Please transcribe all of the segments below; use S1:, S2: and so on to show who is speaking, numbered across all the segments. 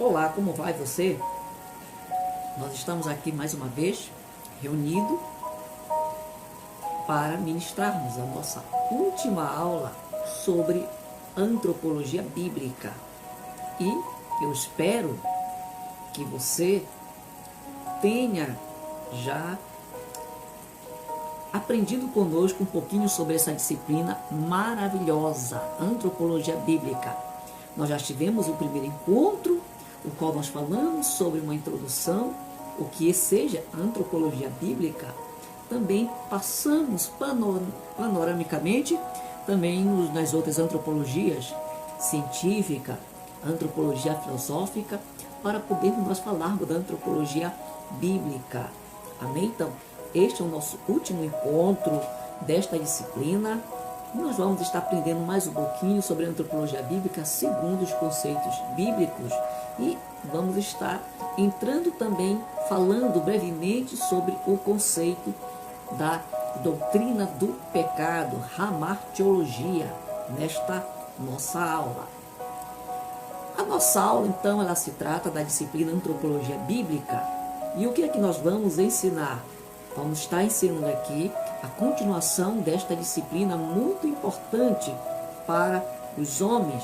S1: Olá, como vai você? Nós estamos aqui mais uma vez reunidos para ministrarmos a nossa última aula sobre antropologia bíblica. E eu espero que você tenha já aprendido conosco um pouquinho sobre essa disciplina maravilhosa, antropologia bíblica. Nós já tivemos o primeiro encontro, o qual nós falamos sobre uma introdução, o que seja antropologia bíblica. Também passamos panoramicamente também nas outras antropologias, científica, antropologia filosófica, para podermos nós falarmos da antropologia bíblica. Amém? Então, este é o nosso último encontro desta disciplina. Nós vamos estar aprendendo mais um pouquinho sobre a antropologia bíblica segundo os conceitos bíblicos e vamos estar entrando também, falando brevemente sobre o conceito da doutrina do pecado, hamartiologia, nesta nossa aula. A nossa aula, então, ela se trata da disciplina antropologia bíblica. E o que é que nós vamos ensinar? Vamos estar ensinando aqui a continuação desta disciplina muito importante para os homens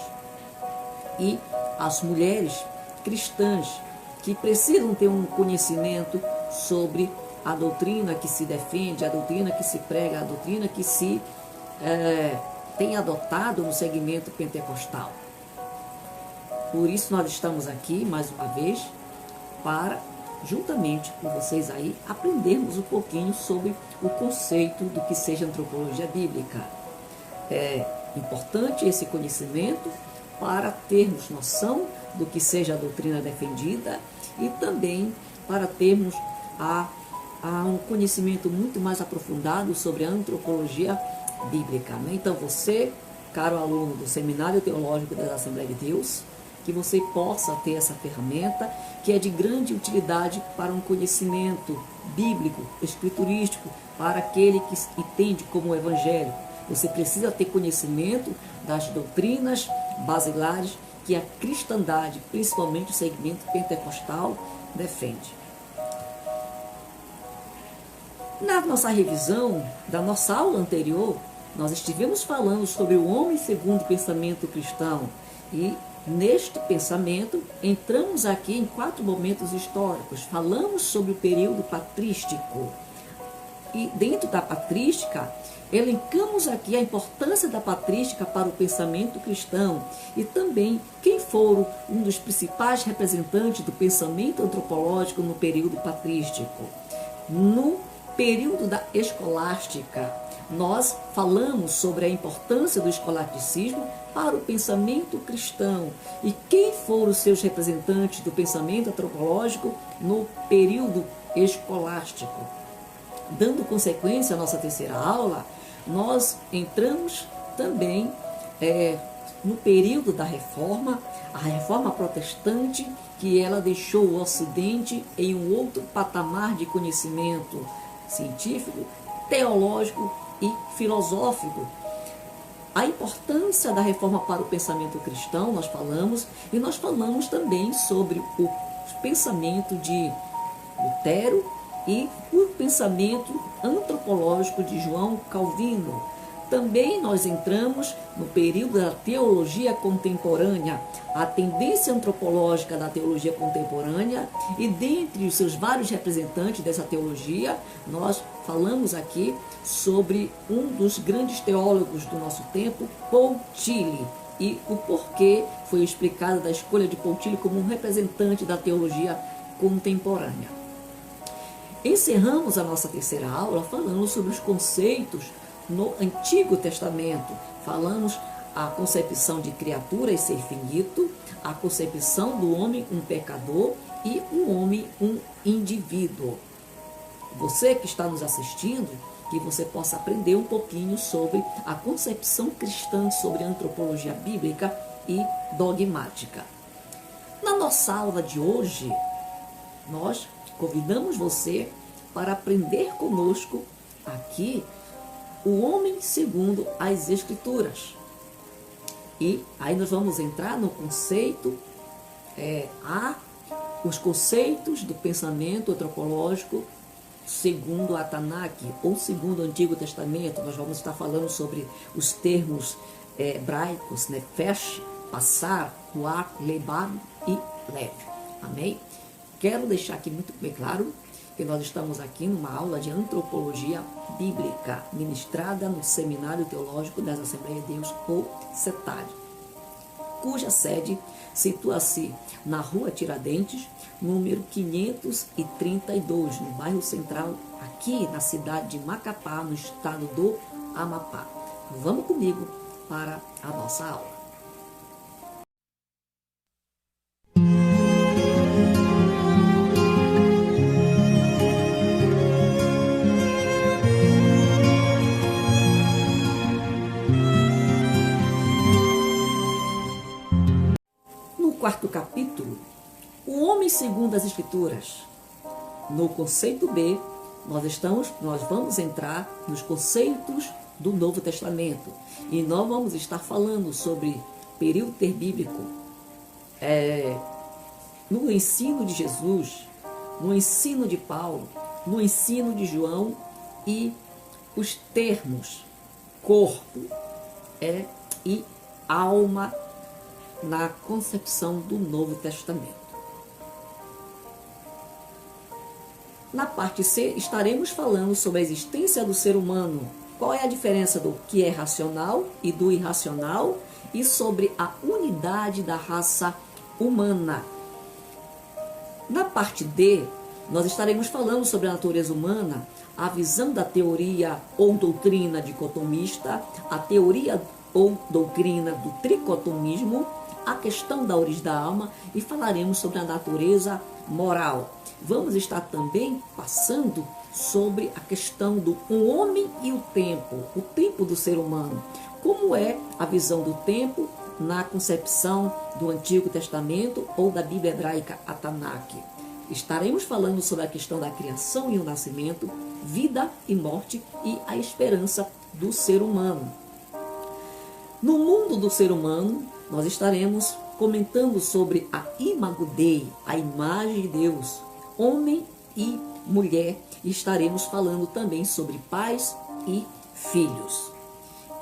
S1: e as mulheres cristãs que precisam ter um conhecimento sobre a doutrina que se defende, a doutrina que se prega, a doutrina que se tem adotado no segmento pentecostal. Por isso nós estamos aqui mais uma vez para, juntamente com vocês aí, aprendermos um pouquinho sobre o conceito do que seja antropologia bíblica. É importante esse conhecimento para termos noção do que seja a doutrina defendida e também para termos um conhecimento muito mais aprofundado sobre a antropologia bíblica. Né? Então você, caro aluno do Seminário Teológico da Assembleia de Deus, que você possa ter essa ferramenta que é de grande utilidade para um conhecimento bíblico, escriturístico, para aquele que entende como o Evangelho. Você precisa ter conhecimento das doutrinas basilares que a cristandade, principalmente o segmento pentecostal, defende. Na nossa revisão da nossa aula anterior, nós estivemos falando sobre o homem segundo o pensamento cristão e neste pensamento, entramos aqui em 4 momentos históricos. Falamos sobre o período patrístico. E dentro da patrística, elencamos aqui a importância da patrística para o pensamento cristão e também quem foram um dos principais representantes do pensamento antropológico no período patrístico. No período da escolástica, nós falamos sobre a importância do escolasticismo para o pensamento cristão e quem foram os seus representantes do pensamento antropológico no período escolástico. Dando consequência à nossa terceira aula, nós entramos também no período da reforma, a reforma protestante, que ela deixou o Ocidente em um outro patamar de conhecimento científico, teológico e filosófico. A importância da reforma para o pensamento cristão, nós falamos, e nós falamos também sobre o pensamento de Lutero e o pensamento antropológico de João Calvino. Também nós entramos no período da teologia contemporânea, a tendência antropológica da teologia contemporânea, e dentre os seus vários representantes dessa teologia, nós falamos aqui sobre um dos grandes teólogos do nosso tempo, Paul Tillich, e o porquê foi explicado da escolha de Paul Tillich como um representante da teologia contemporânea. Encerramos a nossa terceira aula falando sobre os conceitos no Antigo Testamento. Falamos a concepção de criatura e ser finito, a concepção do homem um pecador e o homem um indivíduo. Você que está nos assistindo, que você possa aprender um pouquinho sobre a concepção cristã sobre a antropologia bíblica e dogmática. Na nossa aula de hoje, nós convidamos você para aprender conosco aqui o homem segundo as Escrituras. E aí nós vamos entrar no conceito há os conceitos do pensamento antropológico segundo a Tanakh, ou segundo o Antigo Testamento. Nós vamos estar falando sobre os termos hebraicos, nefesh, passar, ruach, lebab e lev. Amém? Quero deixar aqui muito bem claro que nós estamos aqui numa aula de antropologia bíblica, ministrada no Seminário Teológico das Assembleias de Deus, ou SETAD, cuja sede situa-se na Rua Tiradentes, número 532, no bairro Central, aqui na cidade de Macapá, no estado do Amapá. Vamos comigo para a nossa aula. No quarto capítulo, o homem segundo as Escrituras. No conceito B, nós vamos entrar nos conceitos do Novo Testamento. E nós vamos estar falando sobre período interbíblico, no ensino de Jesus, no ensino de Paulo, no ensino de João e os termos corpo e alma na concepção do Novo Testamento. Na parte C, estaremos falando sobre a existência do ser humano, qual é a diferença do que é racional e do irracional, e sobre a unidade da raça humana. Na parte D, nós estaremos falando sobre a natureza humana, a visão da teoria ou doutrina dicotomista, a teoria ou doutrina do tricotomismo, a questão da origem da alma, e falaremos sobre a natureza moral. Vamos estar também passando sobre a questão do homem e o tempo do ser humano. Como é a visão do tempo na concepção do Antigo Testamento ou da Bíblia hebraica, a Tanakh. Estaremos falando sobre a questão da criação e o nascimento, vida e morte e a esperança do ser humano. No mundo do ser humano, nós estaremos comentando sobre a Imago Dei, a imagem de Deus, homem e mulher, e estaremos falando também sobre pais e filhos.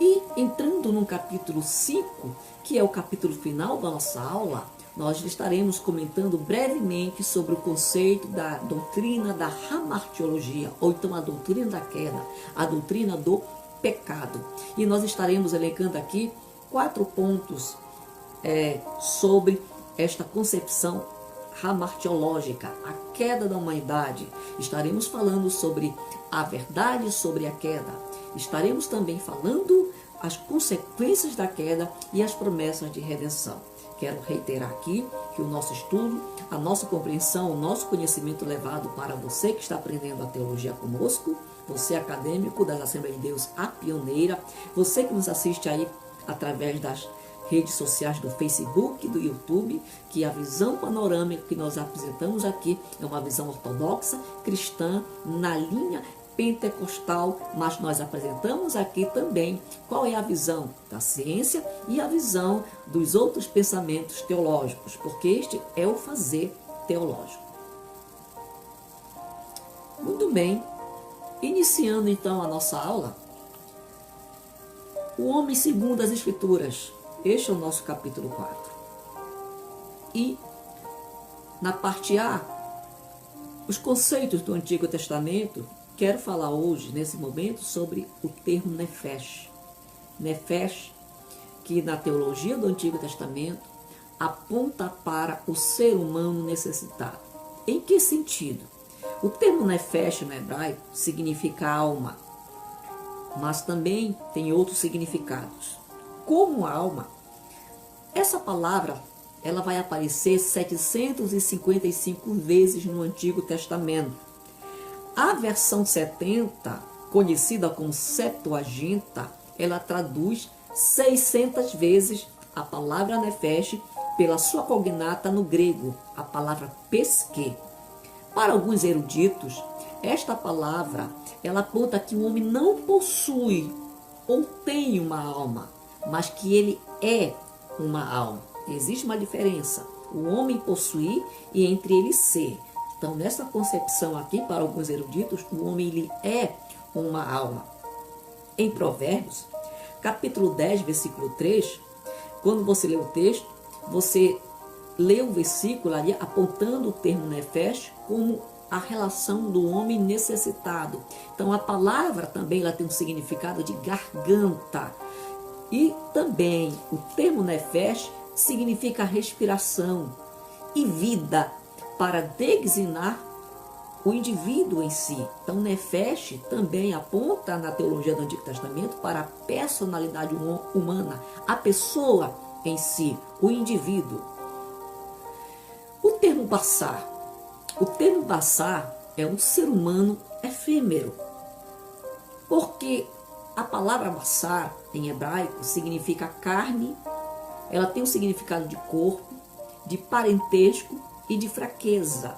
S1: E entrando no capítulo 5, que é o capítulo final da nossa aula, nós estaremos comentando brevemente sobre o conceito da doutrina da hamartiologia, ou então a doutrina da queda, a doutrina do pecado. E nós estaremos elencando aqui 4 pontos sobre esta concepção hamartiológica, a queda da humanidade. Estaremos falando sobre a verdade sobre a queda. Estaremos também falando as consequências da queda e as promessas de redenção. Quero reiterar aqui que o nosso estudo, a nossa compreensão, o nosso conhecimento levado para você que está aprendendo a teologia conosco, você acadêmico das Assembleias de Deus, a pioneira, você que nos assiste aí através das redes sociais do Facebook, do YouTube, que a visão panorâmica que nós apresentamos aqui é uma visão ortodoxa, cristã, na linha pentecostal, mas nós apresentamos aqui também qual é a visão da ciência e a visão dos outros pensamentos teológicos, porque este é o fazer teológico. Muito bem, iniciando então a nossa aula, o homem segundo as Escrituras. Este é o nosso capítulo 4. E, na parte A, os conceitos do Antigo Testamento, quero falar hoje, nesse momento, sobre o termo nefesh. Nefesh, que na teologia do Antigo Testamento, aponta para o ser humano necessitado. Em que sentido? O termo nefesh no hebraico significa alma, mas também tem outros significados. Como alma, essa palavra ela vai aparecer 755 vezes no Antigo Testamento. A versão 70, conhecida como Septuaginta, ela traduz 600 vezes a palavra nefesh pela sua cognata no grego, a palavra pesque. Para alguns eruditos, esta palavra ela aponta que o homem não possui ou tem uma alma, mas que ele é uma alma. Existe uma diferença. o homem possuir e entre eles ser. Então, nessa concepção aqui, para alguns eruditos, o homem ele é uma alma. Em Provérbios, capítulo 10, versículo 3, quando você lê o texto, você lê o versículo ali apontando o termo nefesh como a relação do homem necessitado. Então, a palavra também ela tem um significado de garganta. E também o termo nefesh significa respiração e vida para designar o indivíduo em si. Então, nefesh também aponta na teologia do Antigo Testamento para a personalidade humana, a pessoa em si, o indivíduo. O termo Bassar. O termo Bassar é um ser humano efêmero, porque a palavra Bassar em hebraico significa carne, ela tem um significado de corpo, de parentesco e de fraqueza.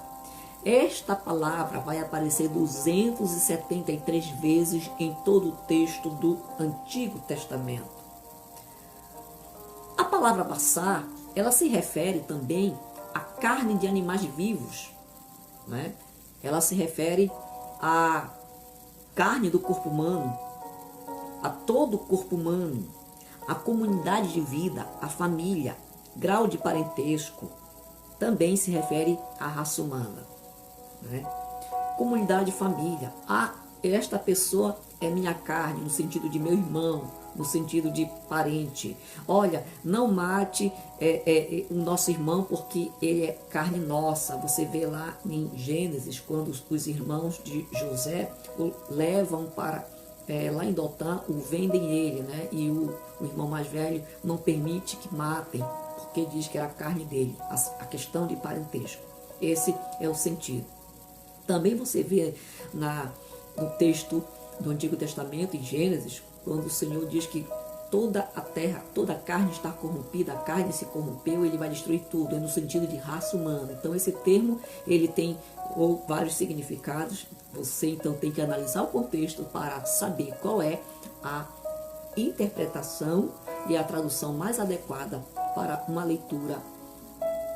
S1: Esta palavra vai aparecer 273 vezes em todo o texto do Antigo Testamento. A palavra Bassar, ela se refere também à carne de animais vivos, né? Ela se refere à carne do corpo humano, a todo o corpo humano, a comunidade de vida, a família, grau de parentesco. Também se refere à raça humana, né? Comunidade, família. Esta pessoa é minha carne, no sentido de meu irmão, no sentido de parente. Olha, não mate o nosso irmão porque ele é carne nossa. Você vê lá em Gênesis, quando os irmãos de José o levam para lá em Dotã, o vendem ele, né? E o irmão mais velho não permite que matem, porque diz que era a carne dele, a questão de parentesco. Esse é o sentido. Também você vê no texto do Antigo Testamento, em Gênesis, quando o Senhor diz que toda a terra, toda a carne está corrompida, a carne se corrompeu, ele vai destruir tudo, é no sentido de raça humana. Então esse termo, ele tem vários significados. Você então tem que analisar o contexto para saber qual é a interpretação e a tradução mais adequada para uma leitura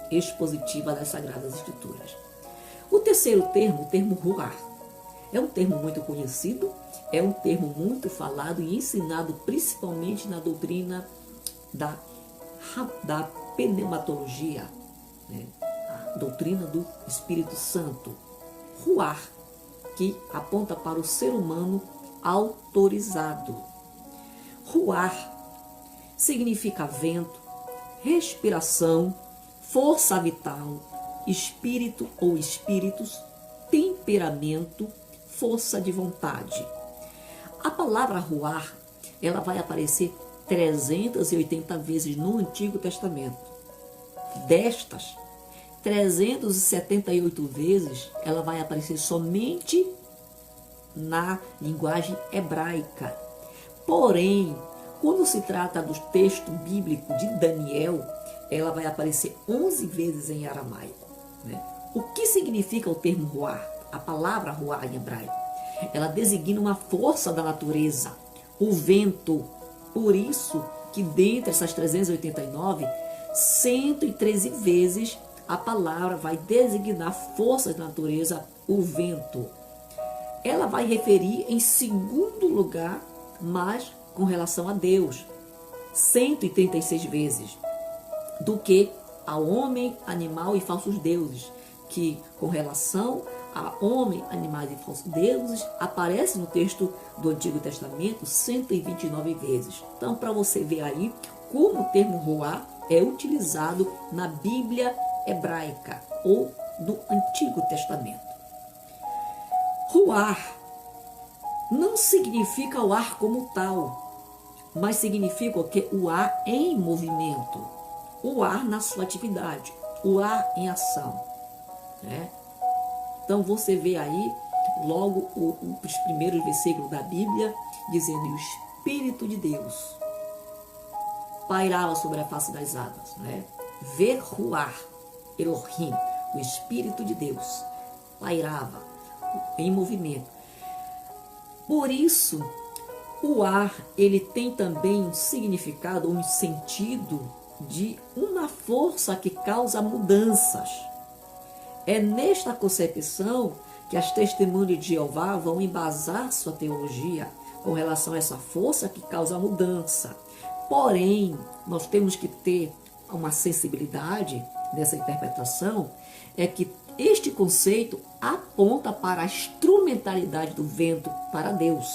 S1: expositiva das Sagradas Escrituras. O terceiro termo, o termo ruar, é um termo muito conhecido, é um termo muito falado e ensinado principalmente na doutrina da pneumatologia, né? A doutrina do Espírito Santo. Ruar, que aponta para o ser humano autorizado. Ruar significa vento, respiração, força vital, espírito ou espíritos, temperamento, força de vontade. A palavra ruar, ela vai aparecer 380 vezes no Antigo Testamento. Destas, 378 vezes, ela vai aparecer somente na linguagem hebraica. Porém, quando se trata do texto bíblico de Daniel, ela vai aparecer 11 vezes em aramaico, né? O que significa o termo ruar? A palavra ruar em hebraico, ela designa uma força da natureza, o vento. Por isso que dentre essas 389, 113 vezes a palavra vai designar forças da natureza, o vento. Ela vai referir em segundo lugar, mas com relação a Deus, 136 vezes, do que ao homem, animal e falsos deuses, que com relação a homem, animais e falsos deuses aparece no texto do Antigo Testamento 129 vezes. Então, para você ver aí como o termo ruar é utilizado na Bíblia hebraica ou do Antigo Testamento. Ruar não significa o ar como tal, mas significa o que? O ar em movimento, o ar na sua atividade, o ar em ação, né? Então você vê aí logo os primeiros versículos da Bíblia dizendo: o Espírito de Deus pairava sobre a face das águas, né? Ver ruar, Elohim, o Espírito de Deus pairava em movimento. Por isso, o ar, ele tem também um significado, um sentido de uma força que causa mudanças. É nesta concepção que as testemunhas de Jeová vão embasar sua teologia com relação a essa força que causa mudança. Porém, nós temos que ter uma sensibilidade nessa interpretação, é que este conceito aponta para a instrumentalidade do vento para Deus.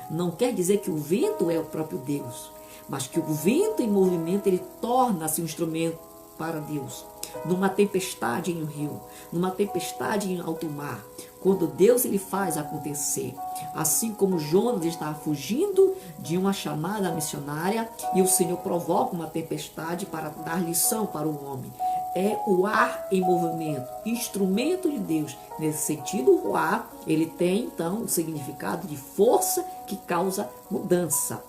S1: Não quer dizer que o vento é o próprio Deus, mas que o vento em movimento ele torna-se um instrumento para Deus. Numa tempestade em um rio, numa tempestade em alto mar, quando Deus ele faz acontecer. Assim como Jonas estava fugindo de uma chamada missionária e o Senhor provoca uma tempestade para dar lição para o homem. É o ar em movimento, instrumento de Deus. Nesse sentido, o ar ele tem então o significado de força que causa mudança.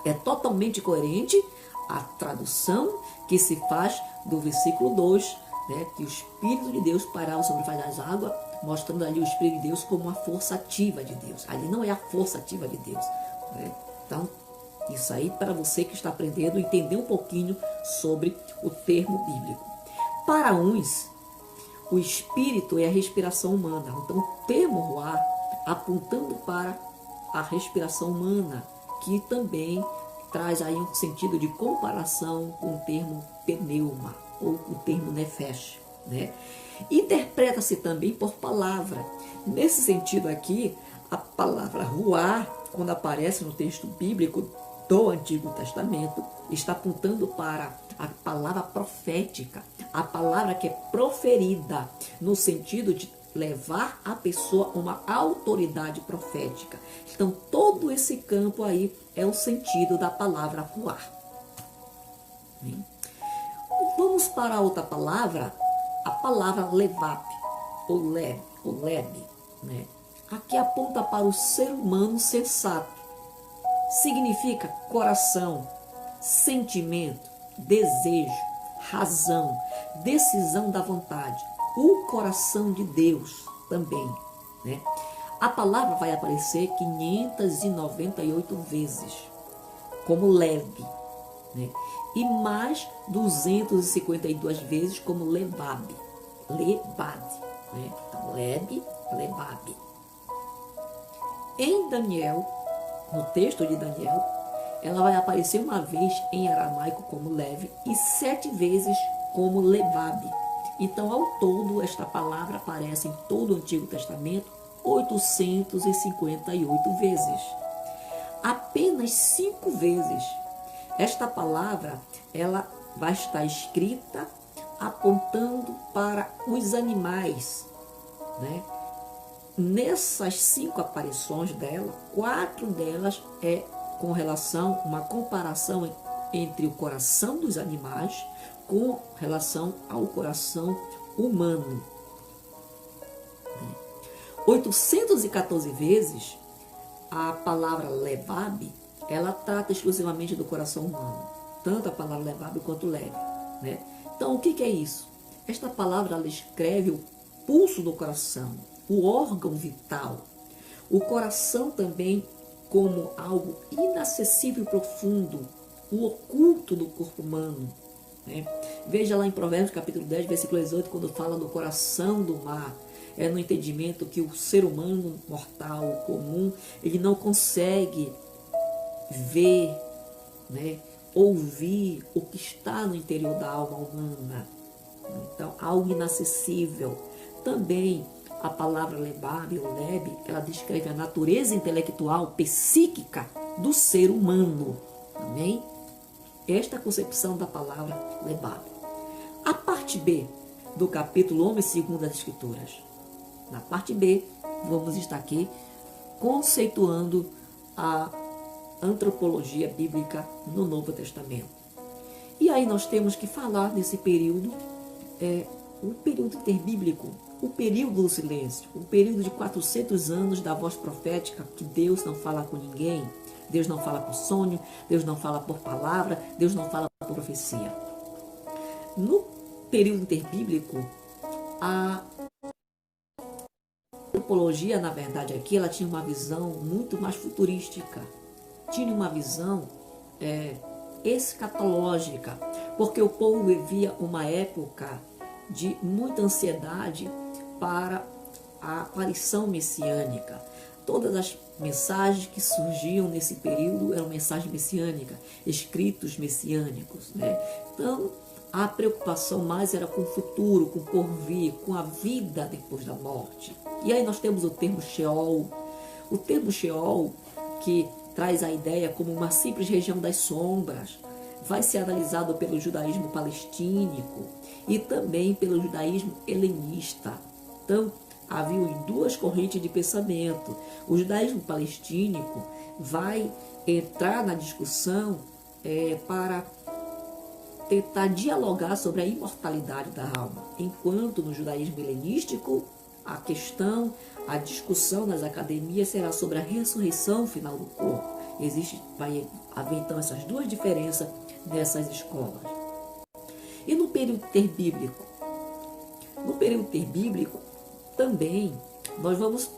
S1: É totalmente coerente a tradução que se faz do versículo 2, né, que o Espírito de Deus pairava sobre a face das águas, mostrando ali o Espírito de Deus como uma força ativa de Deus. Ali não é a força ativa de Deus, né? Então, isso aí para você que está aprendendo, entender um pouquinho sobre o termo bíblico. Para uns, o Espírito é a respiração humana. Então, o termo ruá apontando para a respiração humana, que também traz aí um sentido de comparação com o termo pneuma ou o termo nefesh, né? Interpreta-se também por palavra. Nesse sentido aqui, a palavra ruá, quando aparece no texto bíblico do Antigo Testamento, está apontando para a palavra profética, a palavra que é proferida no sentido de levar a pessoa a uma autoridade profética. Então, todo esse campo aí é o sentido da palavra ruá. Vamos para outra palavra, a palavra levap, ou leb, né? Aqui aponta para o ser humano sensato. Significa coração, sentimento, desejo, razão, decisão da vontade, o coração de Deus também, né? A palavra vai aparecer 598 vezes como lebe, né? E mais 252 vezes como lebab, né? Então, lebe, lebab. Em Daniel, no texto de Daniel, ela vai aparecer uma vez em aramaico como leve e 7 vezes como lebab. Então, ao todo, esta palavra aparece em todo o Antigo Testamento 858 vezes. Apenas 5 vezes esta palavra ela vai estar escrita apontando para os animais, né? Nessas 5 aparições dela, 4 delas é com relação, uma comparação entre o coração dos animais com relação ao coração humano. 814 vezes a palavra levab, ela trata exclusivamente do coração humano, tanto a palavra levab quanto leve, né? Então, o que é isso? Esta palavra ela descreve o pulso do coração, o órgão vital, o coração também como algo inacessível e profundo, o oculto do corpo humano, né? Veja lá em Provérbios capítulo 10, versículo 18, quando fala do coração do mar. É no entendimento que o ser humano mortal, comum, ele não consegue ver, né, ouvir o que está no interior da alma humana. Então, algo inacessível. Também a palavra lebab ou leb, ela descreve a natureza intelectual, psíquica do ser humano. Amém? Esta é a concepção da palavra lebab. A parte B do capítulo 1 e 2 das Escrituras. Na parte B, vamos estar aqui conceituando a antropologia bíblica no Novo Testamento. E aí nós temos que falar desse período, o período interbíblico, o período do silêncio, o período de 400 anos da voz profética, que Deus não fala com ninguém, Deus não fala por sonho, Deus não fala por palavra, Deus não fala por profecia. No período interbíblico, a antropologia, na verdade, aqui, ela tinha uma visão muito mais futurística. Tinha uma visão escatológica, porque o povo vivia uma época de muita ansiedade para a aparição messiânica. Todas as mensagens que surgiam nesse período eram mensagens messiânicas, escritos messiânicos, né? Então, a preocupação mais era com o futuro, com o porvir, com a vida depois da morte. E aí nós temos o termo Sheol. O termo Sheol, que traz a ideia como uma simples região das sombras, vai ser analisado pelo judaísmo palestínico e também pelo judaísmo helenista. Então, havia duas correntes de pensamento. O judaísmo palestínico vai entrar na discussão para tentar dialogar sobre a imortalidade da alma, enquanto no judaísmo helenístico a discussão nas academias será sobre a ressurreição final do corpo. Vai haver então essas duas diferenças nessas escolas. E no período interbíblico? No período interbíblico, também nós vamos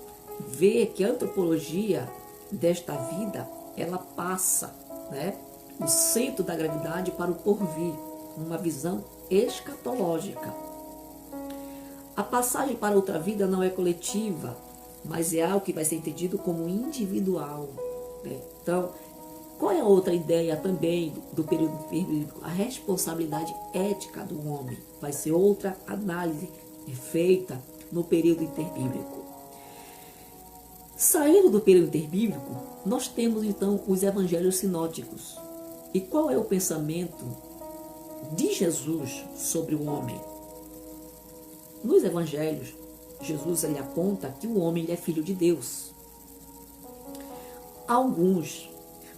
S1: ver que a antropologia desta vida, ela passa, né, o centro da gravidade para o porvir, uma visão escatológica. A passagem para outra vida não é coletiva, mas é algo que vai ser entendido como individual, né? Então, qual é a outra ideia também do período interbíblico? A responsabilidade ética do homem vai ser outra análise feita no período interbíblico. Saindo do período interbíblico, nós temos então os evangelhos sinóticos. E qual é o pensamento de Jesus sobre o homem? Nos evangelhos, Jesus ele aponta que o homem ele é filho de Deus. Alguns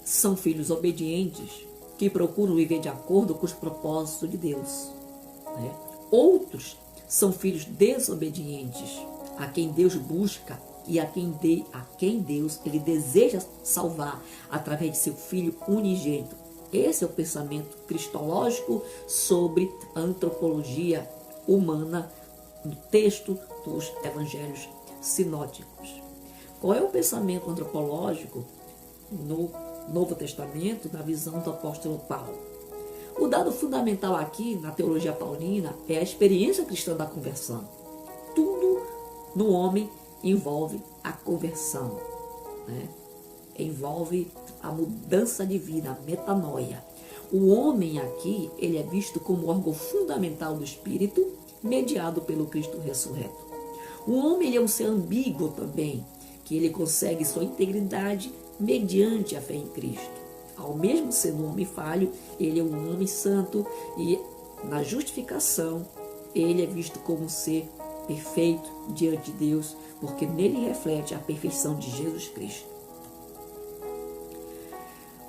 S1: são filhos obedientes que procuram viver de acordo com os propósitos de Deus, né? Outros são filhos desobedientes, a quem Deus busca e a quem Deus ele deseja salvar através de seu Filho unigênito. Esse é o pensamento cristológico sobre a antropologia humana no texto dos evangelhos sinóticos. Qual é o pensamento antropológico no Novo Testamento, na visão do apóstolo Paulo? O dado fundamental aqui na teologia paulina é a experiência cristã da conversão. Tudo no homem envolve a conversão, né? Envolve a mudança de vida, a metanoia. O homem aqui, ele é visto como órgão fundamental do Espírito, mediado pelo Cristo ressurreto. O homem ele é um ser ambíguo também, que ele consegue sua integridade mediante a fé em Cristo. Ao mesmo sendo um homem falho, ele é um homem santo e na justificação ele é visto como um ser perfeito diante de Deus, porque nele reflete a perfeição de Jesus Cristo.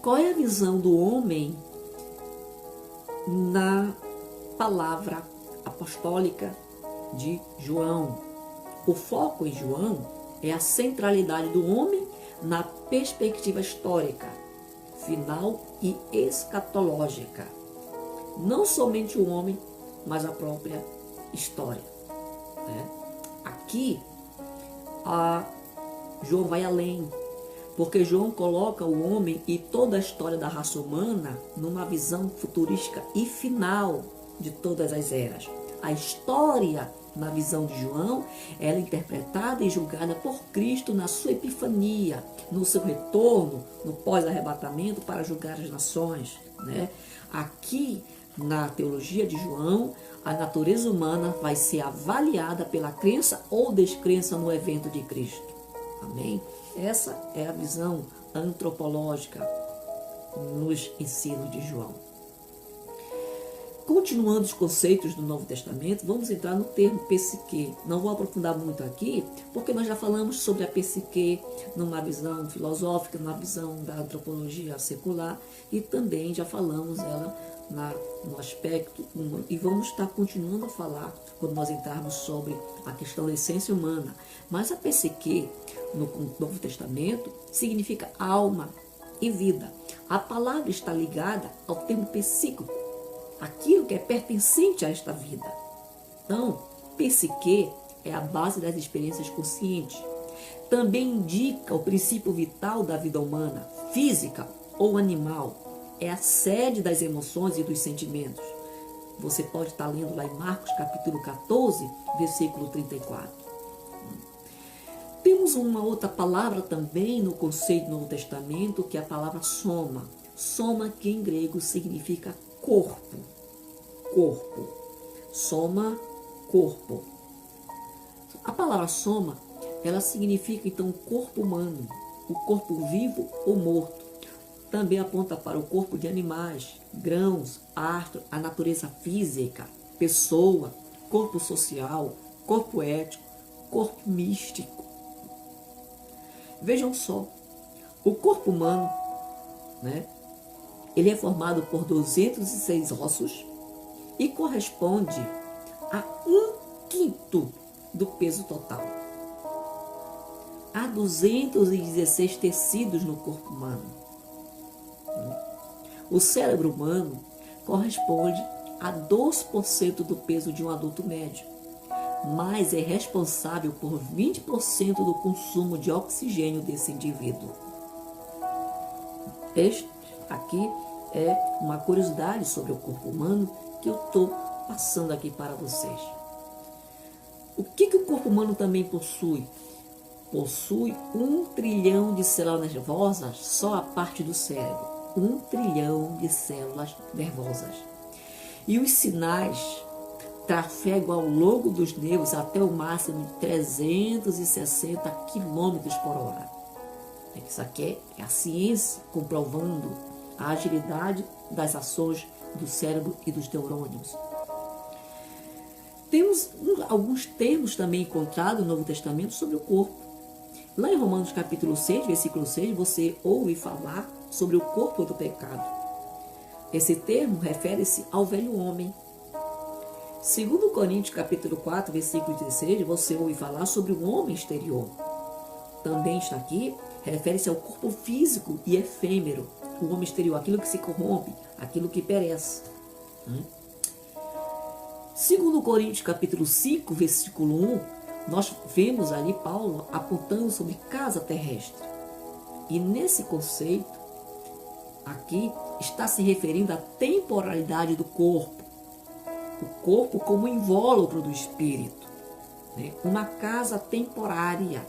S1: Qual é a visão do homem na palavra apostólica de João? O foco em João é a centralidade do homem na perspectiva histórica, final e escatológica. Não somente o homem, mas a própria história, né? Aqui, João vai além, porque João coloca o homem e toda a história da raça humana numa visão futurística e final de todas as eras. A história, na visão de João, ela é interpretada e julgada por Cristo na sua epifania, no seu retorno, no pós-arrebatamento para julgar as nações, né? Aqui, na teologia de João, a natureza humana vai ser avaliada pela crença ou descrença no evento de Cristo. Amém? Essa é a visão antropológica nos ensinos de João. Continuando os conceitos do Novo Testamento, vamos entrar no termo psique. Não vou aprofundar muito aqui, porque nós já falamos sobre a psique numa visão filosófica, numa visão da antropologia secular, e também já falamos ela no aspecto humano. E vamos estar continuando a falar quando nós entrarmos sobre a questão da essência humana. Mas a psique, no Novo Testamento, significa alma e vida. A palavra está ligada ao termo psíquico, aquilo que é pertencente a esta vida. Então, psique é a base das experiências conscientes. Também indica o princípio vital da vida humana, física ou animal. é a sede das emoções e dos sentimentos. Você pode estar lendo lá em Marcos capítulo 14, versículo 34. Temos uma outra palavra também no conceito do Novo Testamento, que é a palavra soma. Soma, que em grego significa corpo. Corpo. Soma, corpo. A palavra soma, ela significa então o corpo humano, o corpo vivo ou morto. Também aponta para o corpo de animais, grãos, astros, a natureza física, pessoa, corpo social, corpo ético, corpo místico. Vejam só, o corpo humano, né, ele é formado por 206 ossos e corresponde a 1/5 do peso total. Há 216 tecidos no corpo humano. O cérebro humano corresponde a 2% do peso de um adulto médio, mas é responsável por 20% do consumo de oxigênio desse indivíduo. Este aqui é uma curiosidade sobre o corpo humano que eu estou passando aqui para vocês. O que o corpo humano também possui? Possui 1 trilhão de células nervosas, só a parte do cérebro. 1 trilhão de células nervosas. E os sinais trafegam ao longo dos nervos até o máximo de 360 km por hora. Isso aqui é a ciência comprovando a agilidade das ações do cérebro e dos neurônios. Temos alguns termos também encontrados no Novo Testamento sobre o corpo. Lá em Romanos capítulo 6, versículo 6, você ouve falar sobre o corpo do pecado. Esse termo refere-se ao velho homem. Segundo Coríntios capítulo 4, versículo 16, você ouve falar sobre o homem exterior. Também está aqui, refere-se ao corpo físico e efêmero, o homem exterior, aquilo que se corrompe, aquilo que perece. Segundo Coríntios capítulo 5, versículo 1, nós vemos ali Paulo apontando sobre casa terrestre. E nesse conceito, aqui, está se referindo à temporalidade do corpo. O corpo como invólucro do espírito, né? Uma casa temporária.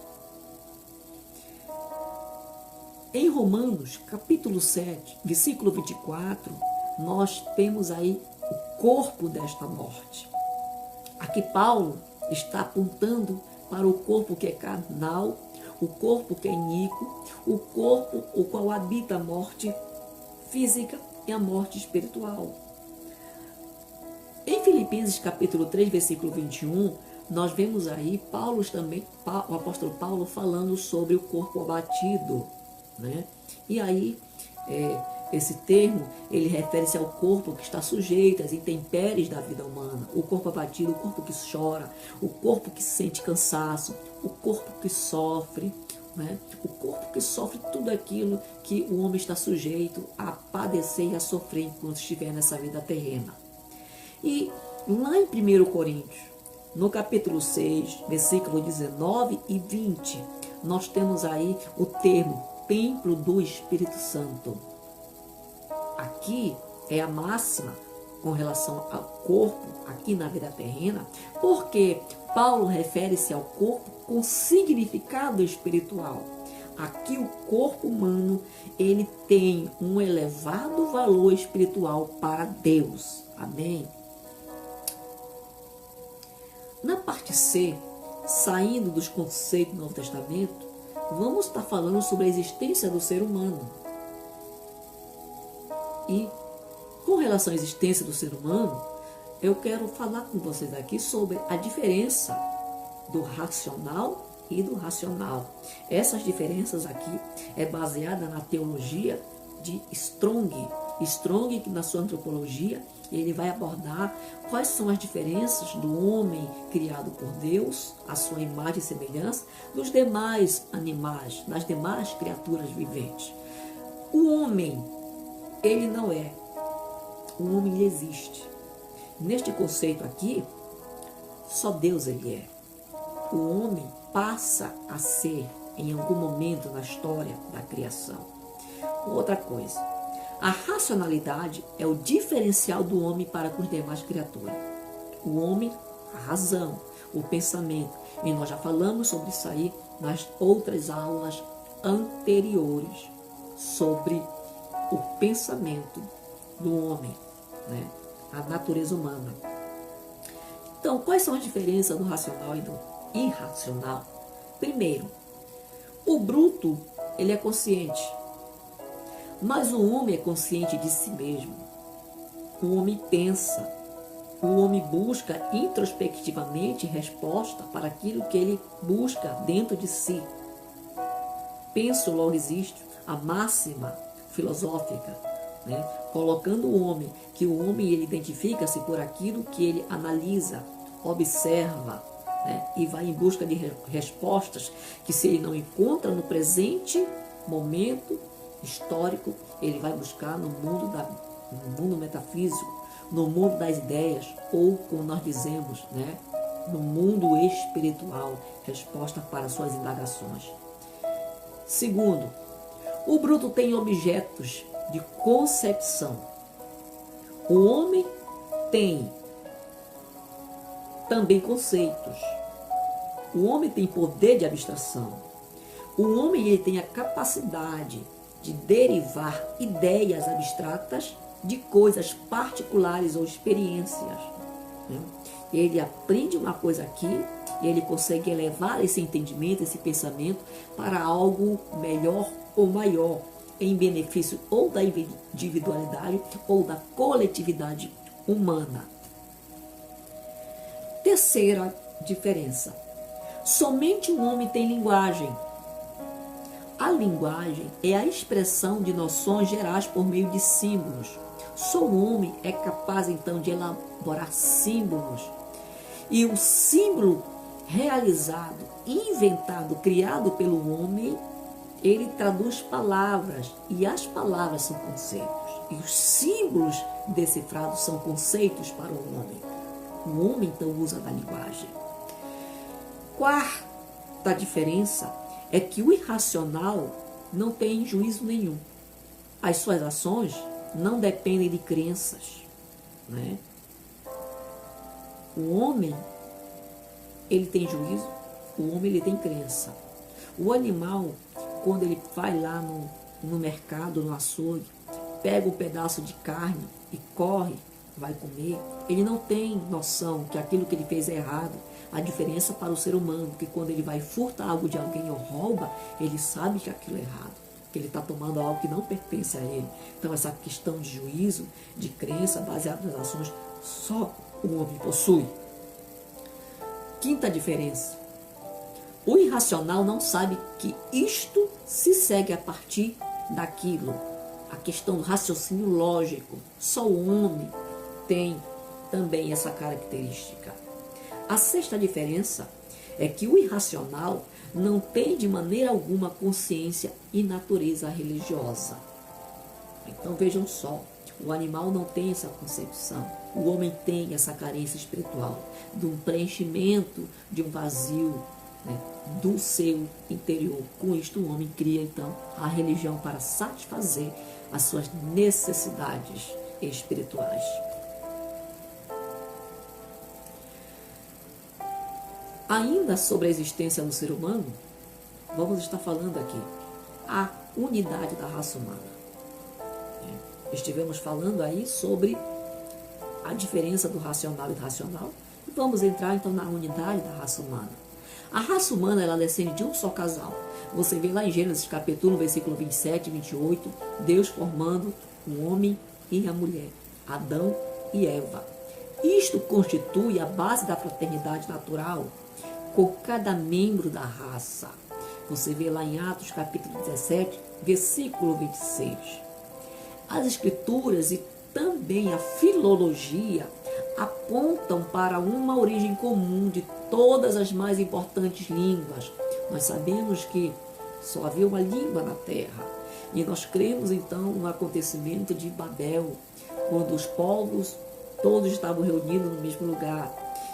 S1: Em Romanos, capítulo 7, versículo 24, nós temos aí o corpo desta morte. Aqui Paulo está apontando para o corpo que é carnal, o corpo que é iníquo, o corpo o qual habita a morte física e a morte espiritual. Em Filipenses capítulo 3, versículo 21, nós vemos aí o apóstolo Paulo falando sobre o corpo abatido, né? E aí, esse termo, ele refere-se ao corpo que está sujeito às intempéries da vida humana. O corpo abatido, o corpo que chora, o corpo que sente cansaço, o corpo que sofre, né? O corpo que sofre tudo aquilo que o homem está sujeito a padecer e a sofrer enquanto estiver nessa vida terrena. E lá em 1 Coríntios, no capítulo 6, versículo 19 e 20, nós temos aí o termo templo do Espírito Santo. Aqui é a máxima com relação ao corpo aqui na vida terrena, porque Paulo refere-se ao corpo com significado espiritual. Aqui o corpo humano, ele tem um elevado valor espiritual para Deus. Amém? Na parte C, saindo dos conceitos do Novo Testamento, vamos estar falando sobre a existência do ser humano. E com relação à existência do ser humano, eu quero falar com vocês aqui sobre a diferença do racional e do racional. Essas diferenças aqui é baseada na teologia de Strong. Strong, na sua antropologia, ele vai abordar quais são as diferenças do homem criado por Deus, a sua imagem e semelhança, dos demais animais, das demais criaturas viventes. O homem, ele não é. O homem, ele existe. Neste conceito aqui, só Deus ele é. O homem passa a ser em algum momento na história da criação. Outra coisa, A racionalidade é o diferencial do homem para com as demais criaturas. O homem, a razão, o pensamento. E nós já falamos sobre isso aí nas outras aulas anteriores, sobre o pensamento do homem, né? A natureza humana. Então, quais são as diferenças do racional e do irracional? Primeiro, o bruto, ele é consciente, mas o homem é consciente de si mesmo. O homem pensa, o homem busca introspectivamente resposta para aquilo que ele busca dentro de si. Penso, logo existe, a máxima filosófica, né? Colocando o homem, que o homem ele identifica-se por aquilo que ele analisa, observa, né? E vai em busca de respostas que, se ele não encontra no presente momento histórico, ele vai buscar no mundo metafísico, no mundo das ideias, ou, como nós dizemos, né? No mundo espiritual, resposta para suas indagações. Segundo, o bruto tem objetos de concepção. O homem tem também conceitos. O homem tem poder de abstração. O homem ele tem a capacidade de derivar ideias abstratas de coisas particulares ou experiências, né? Ele aprende uma coisa aqui e ele consegue elevar esse entendimento, esse pensamento para algo melhor ou maior, em benefício ou da individualidade ou da coletividade humana. Terceira diferença. Somente o homem tem linguagem. A linguagem é a expressão de noções gerais por meio de símbolos. Só o homem é capaz, então, de elaborar símbolos. E o símbolo realizado, inventado, criado pelo homem, ele traduz palavras, e as palavras são conceitos. E os símbolos decifrados são conceitos para o homem. O homem, então, usa da linguagem. Quarta diferença é que o irracional não tem juízo nenhum. As suas ações não dependem de crenças, né? O homem, ele tem juízo, o homem ele tem crença. O animal, quando ele vai lá no mercado, no açougue, pega um pedaço de carne e corre, vai comer, ele não tem noção que aquilo que ele fez é errado. A diferença para o ser humano, que quando ele vai furtar algo de alguém ou rouba, ele sabe que aquilo é errado, que ele está tomando algo que não pertence a ele. Então essa questão de juízo, de crença, baseada nas ações, só o homem possui. Quinta diferença. O irracional não sabe que isto se segue a partir daquilo. A questão do raciocínio lógico. Só o homem tem também essa característica. A sexta diferença é que o irracional não tem de maneira alguma consciência e natureza religiosa. Então vejam só, o animal não tem essa concepção, o homem tem essa carência espiritual, de um preenchimento, de um vazio, né, do seu interior. Com isto o homem cria então a religião para satisfazer as suas necessidades espirituais. Ainda sobre a existência do ser humano, vamos estar falando aqui a unidade da raça humana. Estivemos falando aí sobre a diferença do racional e do irracional, e vamos entrar então na unidade da raça humana. A raça humana, ela descende de um só casal. Você vê lá em Gênesis capítulo, versículo 27 e 28, Deus formando o homem e a mulher, Adão e Eva. Isto constitui a base da fraternidade natural com cada membro da raça. Você vê lá em Atos capítulo 17, versículo 26. As escrituras e também a filologia apontam para uma origem comum de todas as mais importantes línguas. Nós sabemos que só havia uma língua na terra. E nós cremos então no acontecimento de Babel, quando os povos todos estavam reunidos no mesmo lugar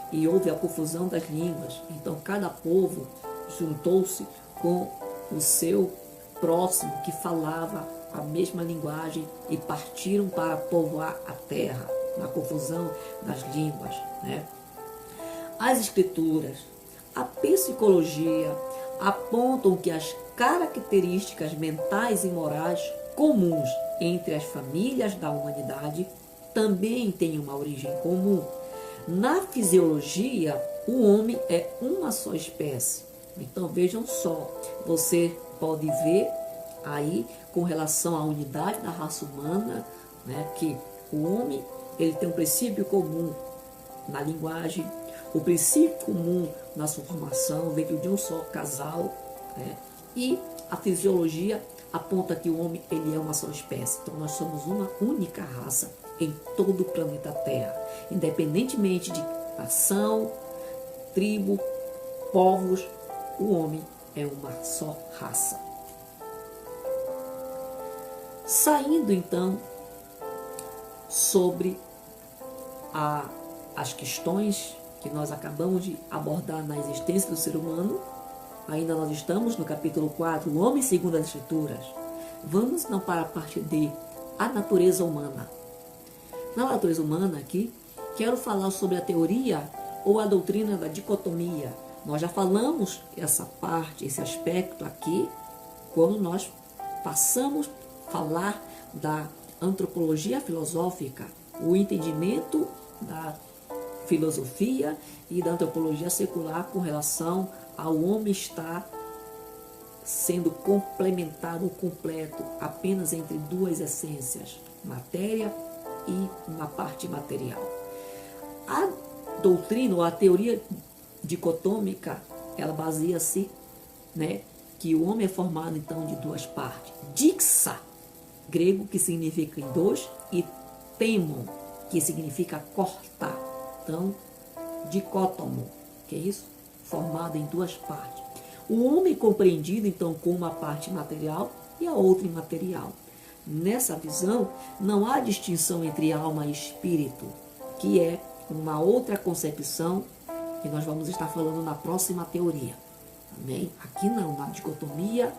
S1: e houve a confusão das línguas. Então cada povo juntou-se com o seu próximo que falava a mesma linguagem e partiram para povoar a terra, na confusão das línguas, né? As escrituras, a psicologia apontam que as características mentais e morais comuns entre as famílias da humanidade também têm uma origem comum. Na fisiologia, o homem é uma só espécie. Então vejam só, você pode ver aí com relação à unidade da raça humana, né, que o homem ele tem um princípio comum na linguagem, o princípio comum na sua formação, veio de um só casal, né, e a fisiologia aponta que o homem ele é uma só espécie. Então nós somos uma única raça em todo o planeta Terra, independentemente de nação, tribo, povos, o homem é uma só raça. Saindo então sobre as questões que nós acabamos de abordar na existência do ser humano, ainda nós estamos no capítulo 4, o homem segundo as escrituras. Vamos não para a parte de a natureza humana. Na natureza humana aqui, quero falar sobre a teoria ou a doutrina da dicotomia. Nós já falamos essa parte, esse aspecto aqui, quando nós passamos a falar da antropologia filosófica, o entendimento da filosofia e da antropologia secular com relação ao homem estar sendo complementado, completo, apenas entre duas essências, matéria e uma parte material. A doutrina ou a teoria dicotômica, ela baseia-se, né, que o homem é formado então de duas partes. Dixa, grego, que significa em dois, e temon, que significa cortar. Então, dicótomo, que é isso? Formado em duas partes. O homem compreendido então com uma parte material e a outra imaterial. Nessa visão, não há distinção entre alma e espírito, que é uma outra concepção que nós vamos estar falando na próxima teoria. Amém? Aqui não, na dicotomia,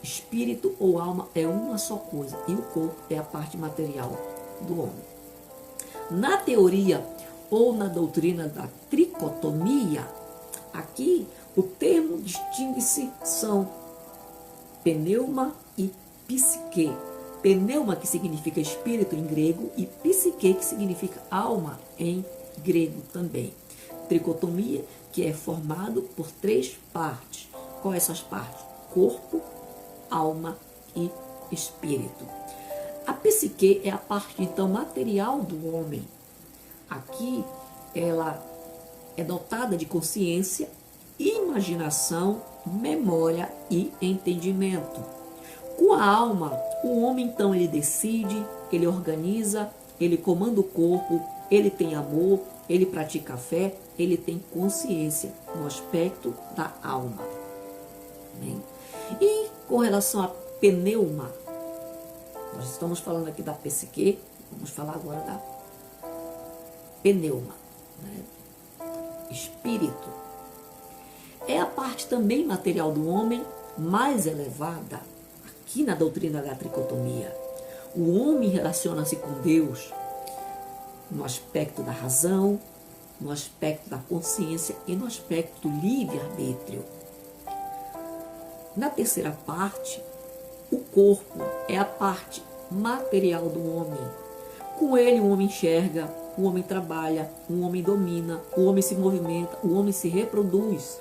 S1: espírito ou alma é uma só coisa e o corpo é a parte material do homem. Na teoria ou na doutrina da tricotomia, aqui o termo distingue-se são pneuma e psique. Pneuma, que significa espírito em grego, e psique, que significa alma em grego também. Tricotomia, que é formado por três partes. Quais essas partes? Corpo, alma e espírito. A psique é a parte então material do homem. Aqui ela é dotada de consciência, imaginação, memória e entendimento. Com a alma, o homem então ele decide, ele organiza, ele comanda o corpo, ele tem amor, ele pratica a fé, ele tem consciência no aspecto da alma. Amém? E com relação a pneuma, nós estamos falando aqui da psique, vamos falar agora da pneuma, né? Espírito. É a parte também material do homem mais elevada, aqui na doutrina da tricotomia. O homem relaciona-se com Deus no aspecto da razão, no aspecto da consciência e no aspecto do livre-arbítrio. Na terceira parte, o corpo é a parte material do homem. Com ele o homem enxerga, o homem trabalha, o homem domina, o homem se movimenta, o homem se reproduz.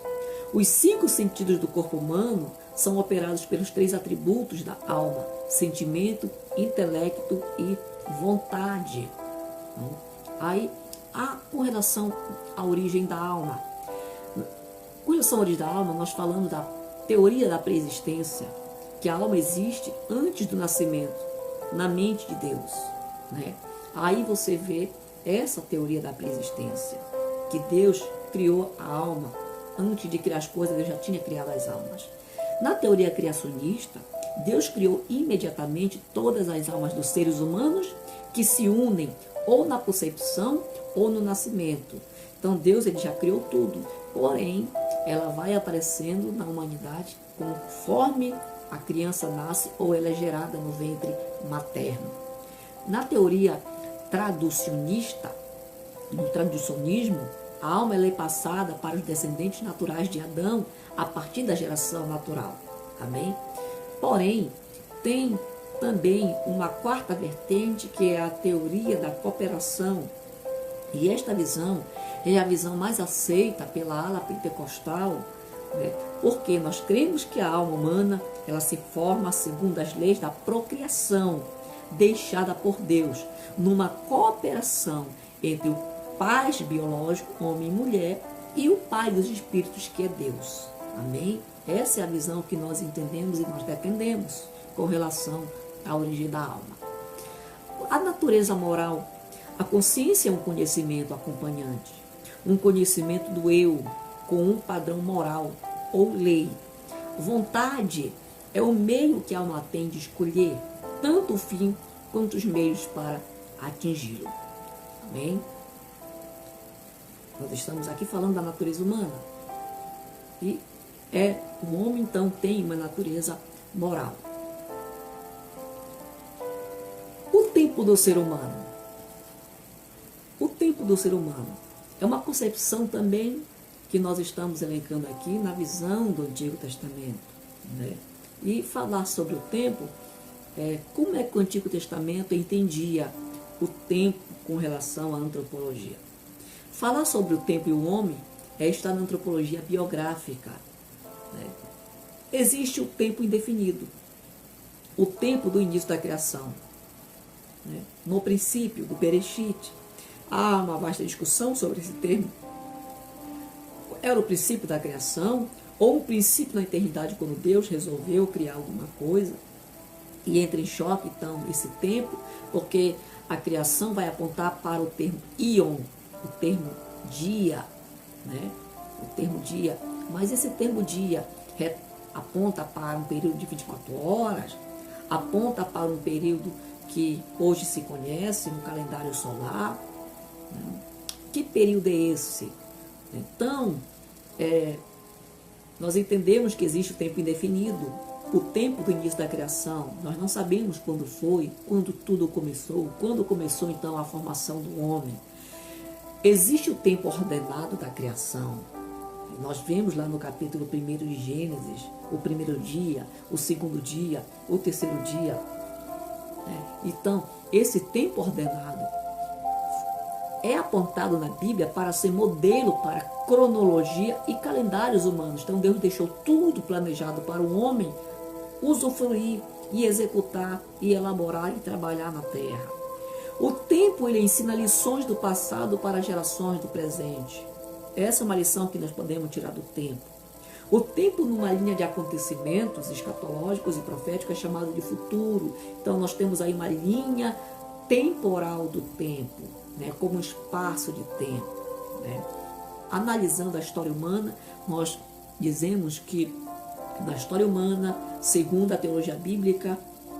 S1: Os 5 sentidos do corpo humano são operados pelos 3 atributos da alma: sentimento, intelecto e vontade. Aí, com relação à origem da alma. Com relação à origem da alma, nós falamos da teoria da preexistência, que a alma existe antes do nascimento, na mente de Deus, né? Aí você vê essa teoria da preexistência, que Deus criou a alma. Antes de criar as coisas, Deus já tinha criado as almas. Na teoria criacionista, Deus criou imediatamente todas as almas dos seres humanos que se unem ou na concepção ou no nascimento. Então Deus ele já criou tudo, porém ela vai aparecendo na humanidade conforme a criança nasce ou ela é gerada no ventre materno. Na teoria traducionista, no traducionismo, a alma ela é passada para os descendentes naturais de Adão a partir da geração natural. Amém? Porém, tem também uma quarta vertente, que é a teoria da cooperação. E esta visão é a visão mais aceita pela ala pentecostal, né? Porque nós cremos que a alma humana ela se forma segundo as leis da procriação deixada por Deus, numa cooperação entre o pai biológico, homem e mulher, e o pai dos espíritos, que é Deus. Amém? Essa é a visão que nós entendemos e nós defendemos com relação à origem da alma. A natureza moral, a consciência é um conhecimento acompanhante, um conhecimento do eu com um padrão moral ou lei. Vontade é o meio que a alma tem de escolher tanto o fim quanto os meios para atingi-lo. Amém? Nós estamos aqui falando da natureza humana. E o homem, então, tem uma natureza moral. O tempo do ser humano. O tempo do ser humano é uma concepção também que nós estamos elencando aqui na visão do Antigo Testamento, né? E falar sobre o tempo, como é que o Antigo Testamento entendia o tempo com relação à antropologia. Falar sobre o tempo e o homem está na antropologia biográfica, né? Existe o tempo indefinido, o tempo do início da criação, né? No princípio do Bereshit. Há uma vasta discussão sobre esse termo. Era o princípio da criação ou um princípio na eternidade, quando Deus resolveu criar alguma coisa? E entra em choque, então, esse tempo, porque a criação vai apontar para o termo íon, o termo dia, né? O termo dia. Mas esse termo dia aponta para um período de 24 horas, aponta para um período que hoje se conhece no calendário solar. Que período é esse? Então, nós entendemos que existe o tempo indefinido, o tempo do início da criação. Nós não sabemos quando foi, quando tudo começou, quando começou então a formação do homem. Existe o tempo ordenado da criação. Nós vemos lá no capítulo 1 de Gênesis, o primeiro dia, o segundo dia, o terceiro dia. Então, esse tempo ordenado é apontado na Bíblia para ser modelo para cronologia e calendários humanos. Então Deus deixou tudo planejado para o homem usufruir e executar e elaborar e trabalhar na terra. O tempo ele ensina lições do passado para as gerações do presente. Essa é uma lição que nós podemos tirar do tempo. O tempo numa linha de acontecimentos escatológicos e proféticos é chamado de futuro. Então nós temos aí uma linha temporal do tempo, né, como um espaço de tempo, né? Analisando a história humana, nós dizemos que na história humana, segundo a teologia bíblica,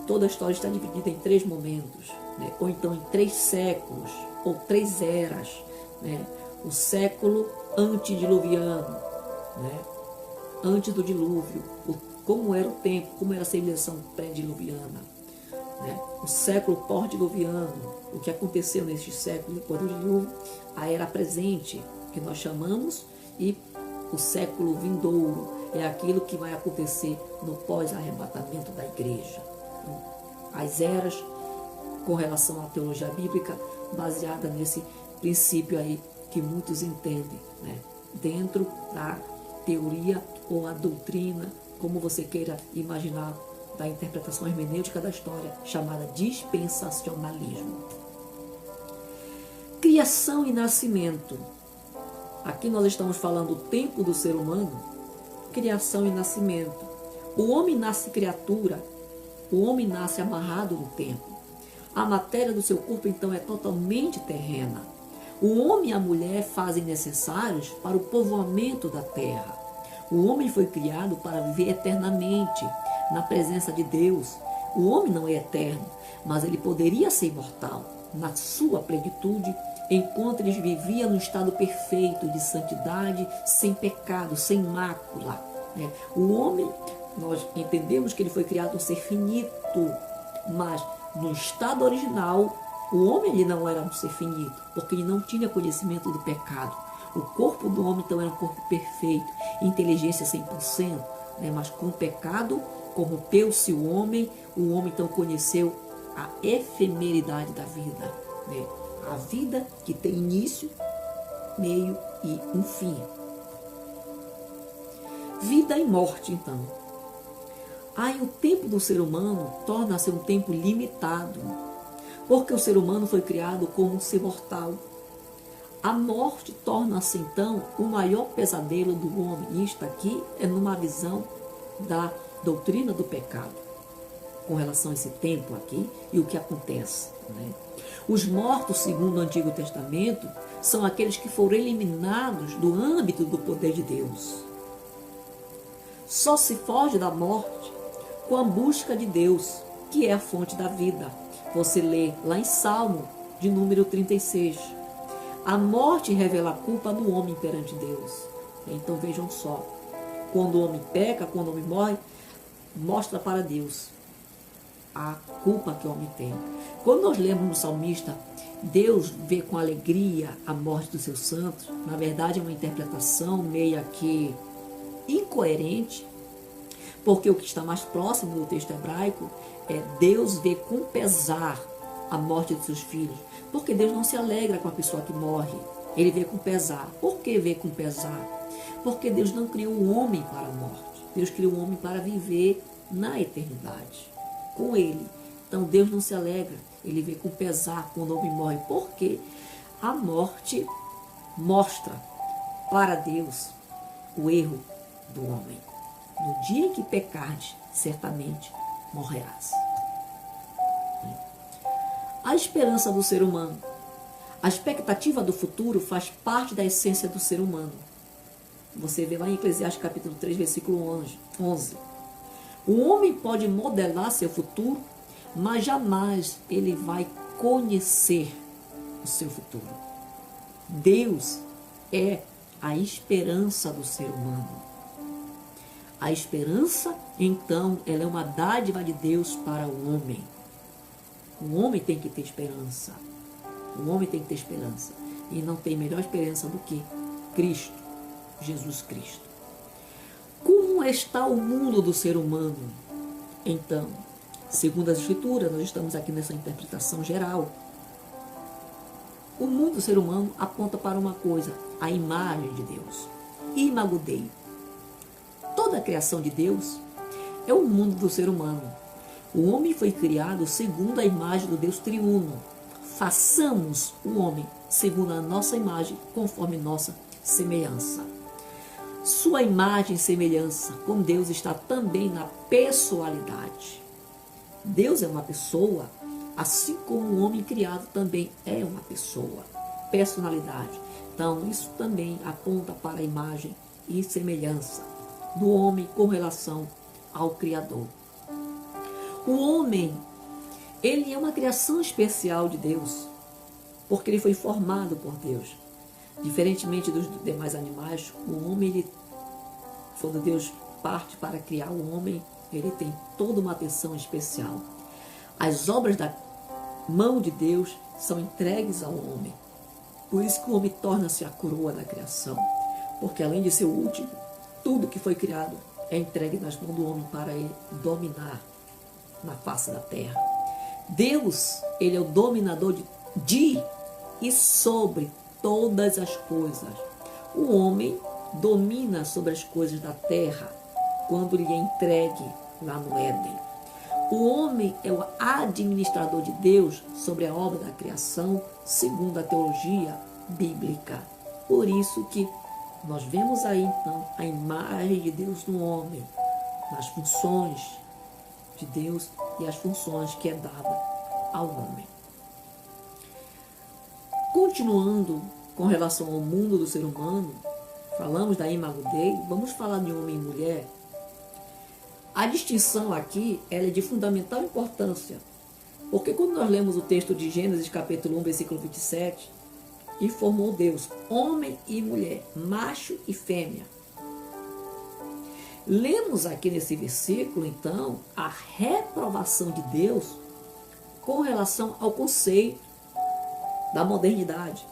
S1: toda a história está dividida em 3 momentos, né? Ou então em 3 séculos, ou 3 eras, né? O século antediluviano, né? Antes do dilúvio, como era o tempo, como era a civilização pré-diluviana, né? O século pós-diluviano, o que aconteceu neste século depois do dilúvio, a era presente, que nós chamamos, e o século vindouro é aquilo que vai acontecer no pós-arrebatamento da igreja. Então, as eras com relação à teologia bíblica, baseada nesse princípio aí que muitos entendem, né? Dentro da teoria ou a doutrina, como você queira imaginar, da interpretação hermenêutica da história, chamada dispensacionalismo. Criação e nascimento. Aqui nós estamos falando do tempo do ser humano, criação e nascimento. O homem nasce criatura, o homem nasce amarrado no tempo. A matéria do seu corpo, então, é totalmente terrena. O homem e a mulher fazem necessários para o povoamento da terra. O homem foi criado para viver eternamente na presença de Deus. O homem não é eterno, mas ele poderia ser imortal na sua plenitude, enquanto ele vivia no estado perfeito de santidade, sem pecado, sem mácula, né? O homem nós entendemos que ele foi criado um ser finito, mas no estado original, o homem ele não era um ser finito, porque ele não tinha conhecimento do pecado. O corpo do homem então era um corpo perfeito, inteligência 100%, né? Mas com o pecado corrompeu-se o homem então conheceu a efemeridade da vida, né? A vida que tem início, meio e um fim. Vida e morte, então. Aí o tempo do ser humano torna-se um tempo limitado, porque o ser humano foi criado como um ser mortal. A morte torna-se então o maior pesadelo do homem. Isto aqui é numa visão da doutrina do pecado, com relação a esse tempo aqui e o que acontece, né? Os mortos, segundo o Antigo Testamento, são aqueles que foram eliminados do âmbito do poder de Deus. Só se foge da morte com a busca de Deus, que é a fonte da vida. Você lê lá em Salmo, de número 36. A morte revela a culpa do homem perante Deus. Então vejam só, quando o homem peca, quando o homem morre, mostra para Deus a culpa que o homem tem. Quando nós lemos no salmista, Deus vê com alegria a morte dos seus santos. Na verdade é uma interpretação meio que incoerente, porque o que está mais próximo do texto hebraico é Deus vê com pesar a morte dos seus filhos, porque Deus não se alegra com a pessoa que morre, ele vê com pesar. Por que vê com pesar? Porque Deus não criou o homem para a morte, Deus criou o homem para viver na eternidade com ele. Então Deus não se alegra, ele vê com pesar quando o homem morre, porque a morte mostra para Deus o erro do homem. No dia que pecares, certamente morrerás. A esperança do ser humano. A expectativa do futuro faz parte da essência do ser humano. Você vê lá em Eclesiastes capítulo 3, versículo 11. O homem pode modelar seu futuro, mas jamais ele vai conhecer o seu futuro. Deus é a esperança do ser humano. A esperança, então, ela é uma dádiva de Deus para o homem. O homem tem que ter esperança. O homem tem que ter esperança. E não tem melhor esperança do que Cristo, Jesus Cristo. Como está o mundo do ser humano? Então, segundo as Escrituras, nós estamos aqui nessa interpretação geral. O mundo do ser humano aponta para uma coisa, a imagem de Deus. Imago Dei. Toda a criação de Deus é o mundo do ser humano. O homem foi criado segundo a imagem do Deus triuno. Façamos o homem segundo a nossa imagem, conforme nossa semelhança. Sua imagem e semelhança com Deus está também na pessoalidade. Deus é uma pessoa, assim como o homem criado também é uma pessoa. Personalidade. Então, isso também aponta para a imagem e semelhança do homem com relação ao Criador. O homem, ele é uma criação especial de Deus, porque ele foi formado por Deus. Diferentemente dos demais animais, o homem, ele, quando Deus parte para criar o homem, ele tem toda uma atenção especial. As obras da mão de Deus são entregues ao homem. Por isso que o homem torna-se a coroa da criação, porque além de ser o último, tudo que foi criado é entregue nas mãos do homem para ele dominar na face da terra. Deus, ele é o dominador de e sobre todas as coisas. O homem domina sobre as coisas da terra quando lhe é entregue lá no Éden. O homem é o administrador de Deus sobre a obra da criação, segundo a teologia bíblica. Por isso que nós vemos aí, então, a imagem de Deus no homem, nas funções de Deus e as funções que é dada ao homem. Continuando com relação ao mundo do ser humano, falamos da Imago Dei, vamos falar de homem e mulher. A distinção aqui ela é de fundamental importância, porque quando nós lemos o texto de Gênesis capítulo 1, versículo 27, e formou Deus homem e mulher, macho e fêmea. Lemos aqui nesse versículo, então, a reprovação de Deus com relação ao conceito da modernidade,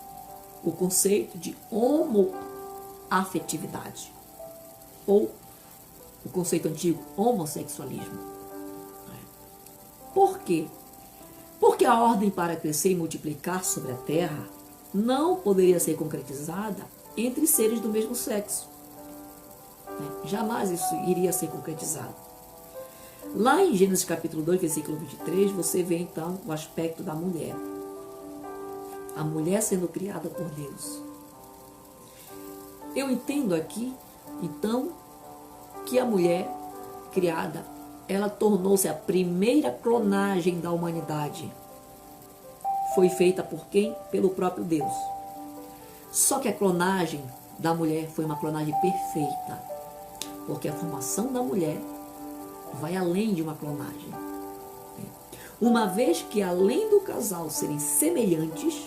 S1: o conceito de homoafetividade, ou o conceito antigo, homossexualismo. Por quê? Porque a ordem para crescer e multiplicar sobre a terra não poderia ser concretizada entre seres do mesmo sexo. Jamais isso iria ser concretizado. Lá em Gênesis capítulo 2, versículo 23, você vê então o aspecto da mulher. A mulher sendo criada por Deus. Eu entendo aqui, então, que a mulher criada, ela tornou-se a primeira clonagem da humanidade. Foi feita por quem? Pelo próprio Deus. Só que a clonagem da mulher foi uma clonagem perfeita, porque a formação da mulher vai além de uma clonagem. Uma vez que além do casal serem semelhantes,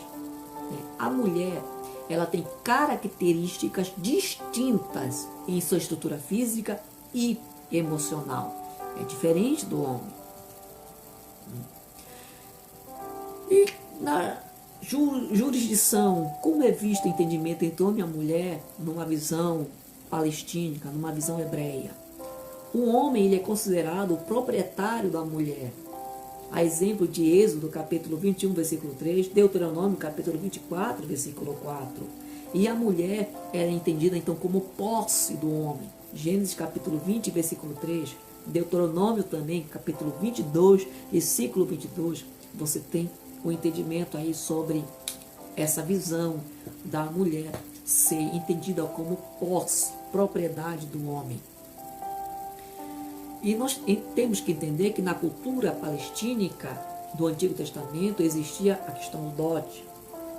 S1: a mulher ela tem características distintas em sua estrutura física e emocional. É diferente do homem. E na jurisdição, como é visto o entendimento entre homem e mulher numa visão palestínica, numa visão hebreia? O homem ele é considerado o proprietário da mulher. A exemplo de Êxodo, capítulo 21, versículo 3, Deuteronômio, capítulo 24, versículo 4. E a mulher era entendida então como posse do homem. Gênesis, capítulo 20, versículo 3. Deuteronômio também, capítulo 22, versículo 22. Você tem o entendimento aí sobre essa visão da mulher ser entendida como posse, propriedade do homem. E nós temos que entender que na cultura palestínica do Antigo Testamento existia a questão do dote,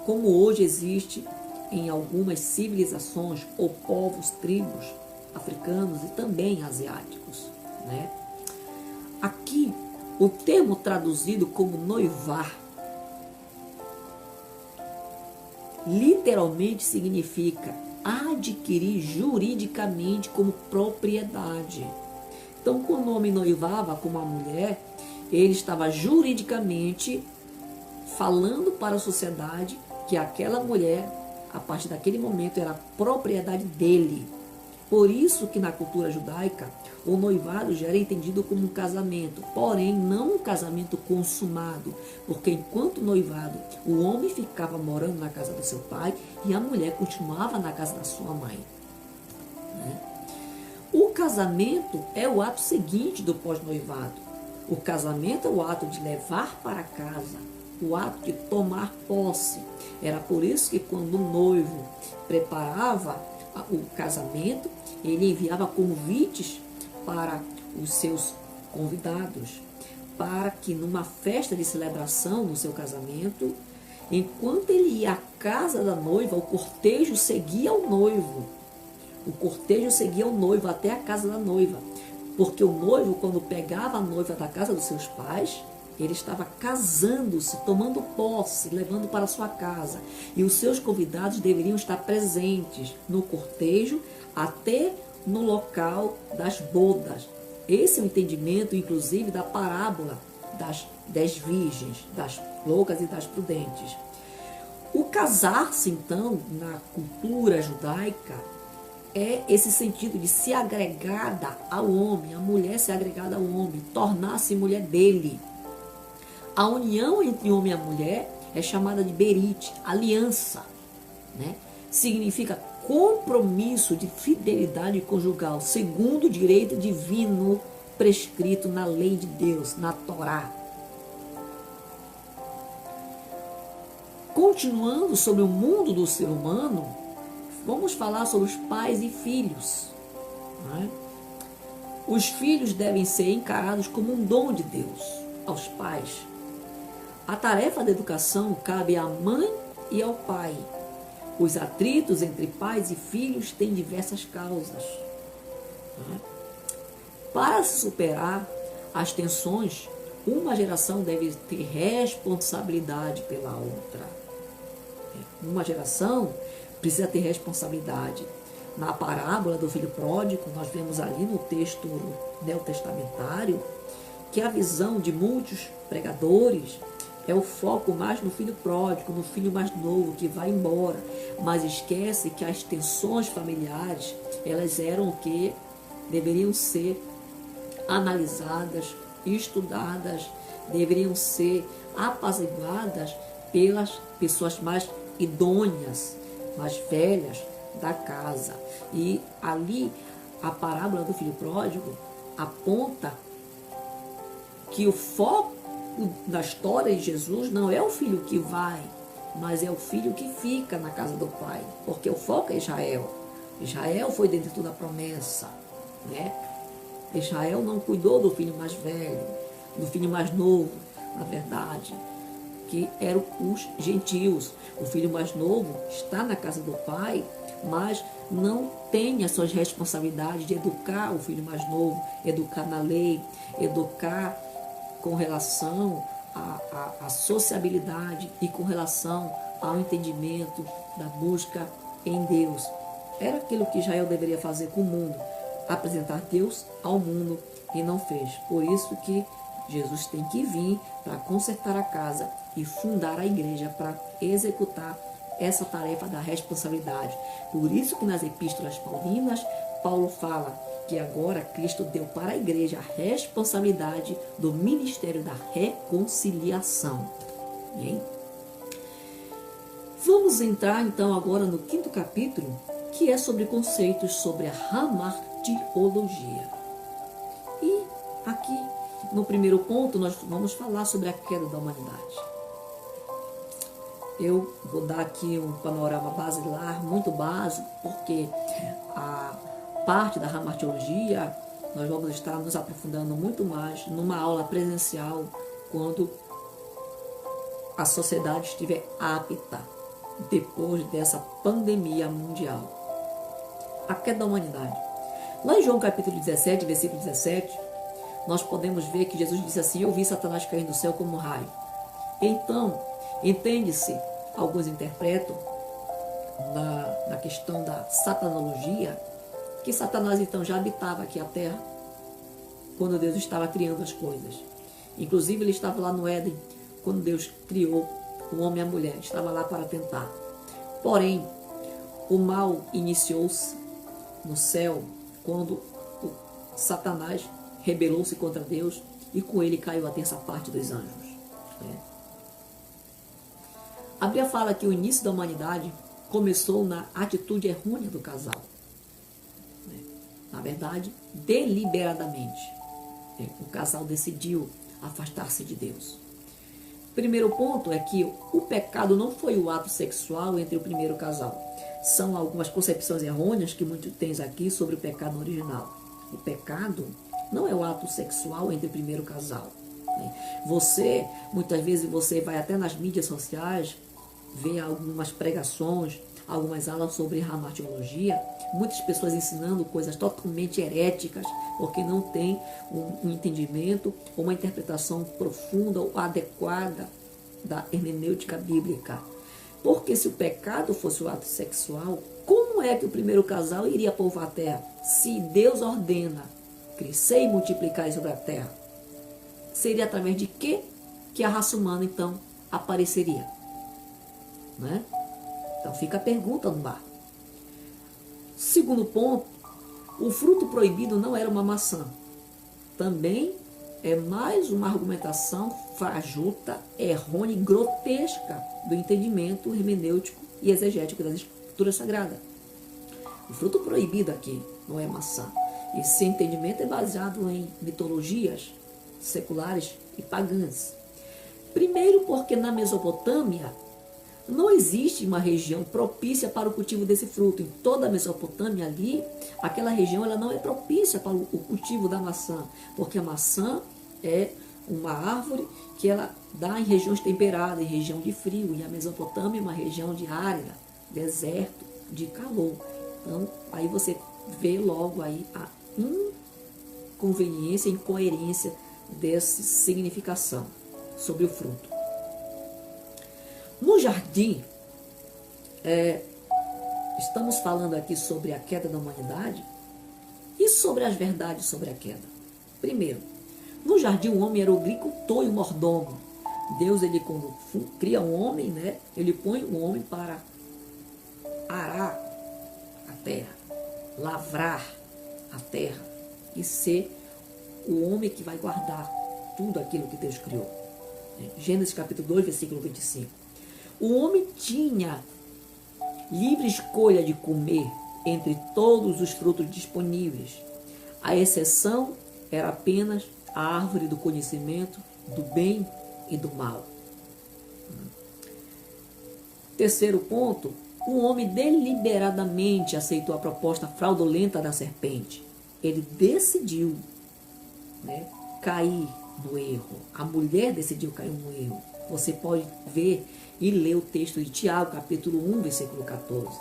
S1: como hoje existe em algumas civilizações ou povos, tribos africanos e também asiáticos, né? Aqui, o termo traduzido como noivar literalmente significa adquirir juridicamente como propriedade. Então, quando o homem noivava com uma mulher, ele estava juridicamente falando para a sociedade que aquela mulher, a partir daquele momento, era propriedade dele. Por isso que na cultura judaica, o noivado já era entendido como um casamento, porém não um casamento consumado, porque enquanto noivado, o homem ficava morando na casa do seu pai e a mulher continuava na casa da sua mãe. O casamento é o ato seguinte do pós-noivado. O casamento é o ato de levar para casa, o ato de tomar posse. Era por isso que quando o noivo preparava o casamento, ele enviava convites para os seus convidados, para que numa festa de celebração no seu casamento, enquanto ele ia à casa da noiva, o cortejo seguia o noivo. O cortejo seguia o noivo até a casa da noiva, porque o noivo, quando pegava a noiva da casa dos seus pais, ele estava casando-se, tomando posse, levando para sua casa. E os seus convidados deveriam estar presentes no cortejo até no local das bodas. Esse é o entendimento, inclusive, da parábola das 10 virgens, das loucas e das prudentes. O casar-se, então, na cultura judaica, é esse sentido de se agregada ao homem, a mulher se agregada ao homem, tornar-se mulher dele. A união entre o homem e a mulher é chamada de berit, aliança, né? Significa compromisso de fidelidade conjugal, segundo o direito divino prescrito na lei de Deus, na Torá. Continuando sobre o mundo do ser humano, vamos falar sobre os pais e filhos. Né? Os filhos devem ser encarados como um dom de Deus aos pais. A tarefa da educação cabe à mãe e ao pai. Os atritos entre pais e filhos têm diversas causas. Né? Para se superar as tensões, uma geração deve ter responsabilidade pela outra. Uma geração precisa ter responsabilidade. na parábola do filho pródigo, nós vemos ali no texto neotestamentário que a visão de muitos pregadores é o foco mais no filho pródigo, no filho mais novo que vai embora, mas esquece que as tensões familiares, elas eram o que deveriam ser analisadas, estudadas, deveriam ser apaziguadas pelas pessoas mais idôneas, mais velhas da casa. E ali a parábola do filho pródigo aponta que o foco da história de Jesus não é o filho que vai, mas é o filho que fica na casa do pai, porque o foco é Israel. Israel foi dentro da promessa, né? Israel não cuidou do filho mais velho, do filho mais novo, na verdade, que eram os gentios. O filho mais novo está na casa do pai, mas não tem as suas responsabilidades de educar o filho mais novo, educar na lei, educar com relação à sociabilidade e com relação ao entendimento da busca em Deus. Era aquilo que Israel deveria fazer com o mundo, apresentar Deus ao mundo, e não fez. Por isso que Jesus tem que vir para consertar a casa e fundar a igreja para executar essa tarefa da responsabilidade. Por isso que nas epístolas paulinas, Paulo fala que agora Cristo deu para a igreja a responsabilidade do ministério da reconciliação. Bem? Vamos entrar então agora no 5º capítulo, que é sobre conceitos sobre a hamartiologia. E aqui, no primeiro ponto, nós vamos falar sobre a queda da humanidade. Eu vou dar aqui um panorama basilar, muito básico, porque a parte da hamartiologia nós vamos estar nos aprofundando muito mais numa aula presencial, quando a sociedade estiver apta, depois dessa pandemia mundial. A queda da humanidade. Lá em João capítulo 17, versículo 17, nós podemos ver que Jesus disse assim: eu vi Satanás cair do céu como um raio. Então, entende-se, alguns interpretam na questão da satanologia, que Satanás então já habitava aqui a terra quando Deus estava criando as coisas. Inclusive ele estava lá no Éden quando Deus criou o homem e a mulher, estava lá para tentar. Porém, o mal iniciou-se no céu quando o Satanás rebelou-se contra Deus e com ele caiu a terça parte dos anjos. A Bíblia fala que o início da humanidade começou na atitude errônea do casal. Na verdade, deliberadamente. O casal decidiu afastar-se de Deus. Primeiro ponto é que o pecado não foi o ato sexual entre o primeiro casal. São algumas concepções errôneas que muitos têm aqui sobre o pecado original. O pecado não é o ato sexual entre o primeiro casal. Você, muitas vezes, você vai até nas mídias sociais, vê algumas pregações, algumas aulas sobre hamartiologia, muitas pessoas ensinando coisas totalmente heréticas, porque não tem um entendimento ou uma interpretação profunda ou adequada da hermenêutica bíblica. Porque se o pecado fosse o ato sexual, como é que o primeiro casal iria povoar a terra? Se Deus ordena crescer e multiplicar sobre a terra, seria através de quê que a raça humana então apareceria? Né? Então fica a pergunta no ar. Segundo ponto, o fruto proibido não era uma maçã. Também é mais uma argumentação fajuta, errônea e grotesca do entendimento hermenêutico e exegético das escrituras sagradas. O fruto proibido aqui não é maçã. Esse entendimento é baseado em mitologias seculares e pagãs. Primeiro porque na Mesopotâmia não existe uma região propícia para o cultivo desse fruto. Em toda a Mesopotâmia ali, aquela região ela não é propícia para o cultivo da maçã, porque a maçã é uma árvore que ela dá em regiões temperadas, em região de frio, e a Mesopotâmia é uma região de árida, deserto, de calor. Então, aí você vê logo aí a inconveniência, incoerência dessa significação sobre o fruto. No jardim, estamos falando aqui sobre a queda da humanidade e sobre as verdades sobre a queda. Primeiro, no jardim o homem era o agricultor e o mordomo. Deus, ele quando cria um homem, né, ele põe o homem para arar a terra, lavrar a terra e ser o homem que vai guardar tudo aquilo que Deus criou. Gênesis capítulo 2, versículo 25. O homem tinha livre escolha de comer entre todos os frutos disponíveis. A exceção era apenas a árvore do conhecimento do bem e do mal. Terceiro ponto, o homem deliberadamente aceitou a proposta fraudulenta da serpente. Ele decidiu, né, cair no erro. A mulher decidiu cair no erro. Você pode ver e ler o texto de Tiago, capítulo 1, versículo 14.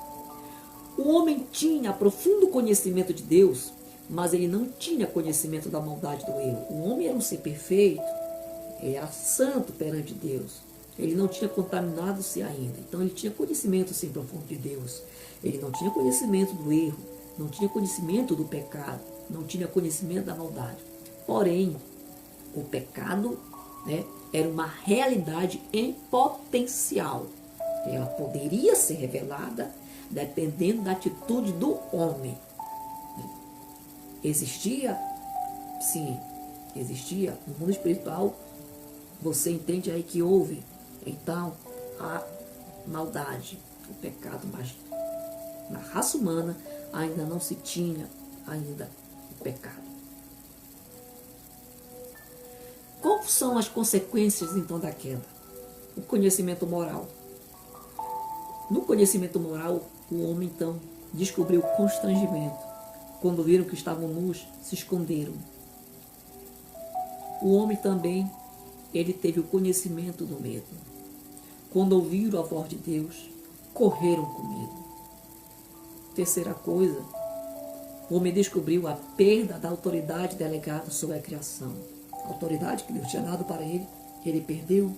S1: O homem tinha profundo conhecimento de Deus, mas ele não tinha conhecimento da maldade do erro. O homem era um ser perfeito, ele era santo perante Deus. Ele não tinha contaminado-se ainda. Então ele tinha conhecimento sim profundo de Deus. Ele não tinha conhecimento do erro, não tinha conhecimento do pecado, não tinha conhecimento da maldade. Porém, o pecado, né, era uma realidade em potencial. Ela poderia ser revelada dependendo da atitude do homem. Existia, sim, existia no mundo espiritual. Você entende aí que houve, então, a maldade, o pecado, mas na raça humana ainda não se tinha ainda o pecado. Quais são as consequências, então, da queda? O conhecimento moral. No conhecimento moral, o homem, então, descobriu constrangimento. Quando viram que estavam nus, se esconderam. O homem também, ele teve o conhecimento do medo. Quando ouviram a voz de Deus, correram com medo. Terceira coisa, o homem descobriu a perda da autoridade delegada sobre a criação. A autoridade que Deus tinha dado para ele perdeu.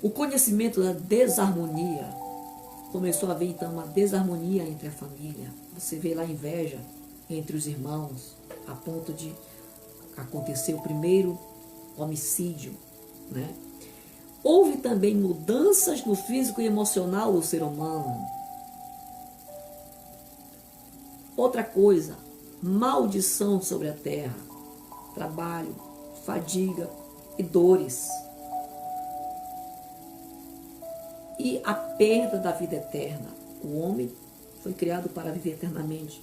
S1: O conhecimento da desarmonia. Começou a haver então uma desarmonia entre a família. Você vê lá inveja entre os irmãos, a ponto de acontecer o primeiro homicídio, né? Houve também mudanças no físico e emocional do ser humano. Outra coisa, maldição sobre a terra, trabalho, fadiga e dores. E a perda da vida eterna. O homem foi criado para viver eternamente,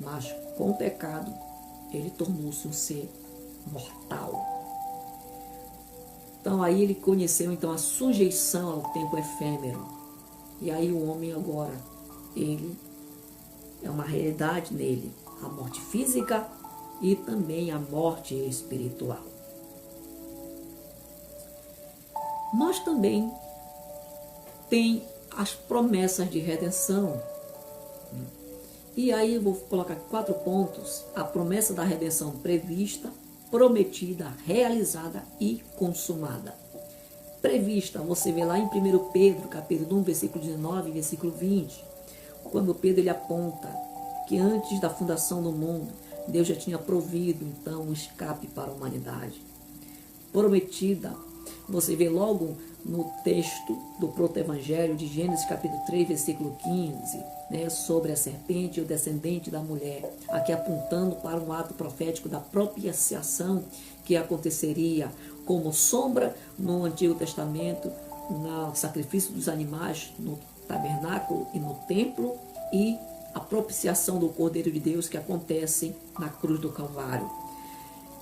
S1: mas com o pecado ele tornou-se um ser mortal. Então aí ele conheceu então a sujeição ao tempo efêmero. E aí o homem agora, ele é uma realidade nele, a morte física e também a morte espiritual. Mas também tem as promessas de redenção. E aí eu vou colocar 4 pontos. A promessa da redenção prevista, prometida, realizada e consumada. Prevista, você vê lá em 1 Pedro, capítulo 1, versículo 19 e versículo 20. Quando Pedro ele aponta que antes da fundação do mundo, Deus já tinha provido então um escape para a humanidade. Prometida, você vê logo no texto do proto-evangelho de Gênesis capítulo 3, versículo 15, né, sobre a serpente e o descendente da mulher, aqui apontando para um ato profético da propiciação que aconteceria como sombra no Antigo Testamento, no sacrifício dos animais no tabernáculo e no templo, e a propiciação do Cordeiro de Deus que acontece na cruz do Calvário.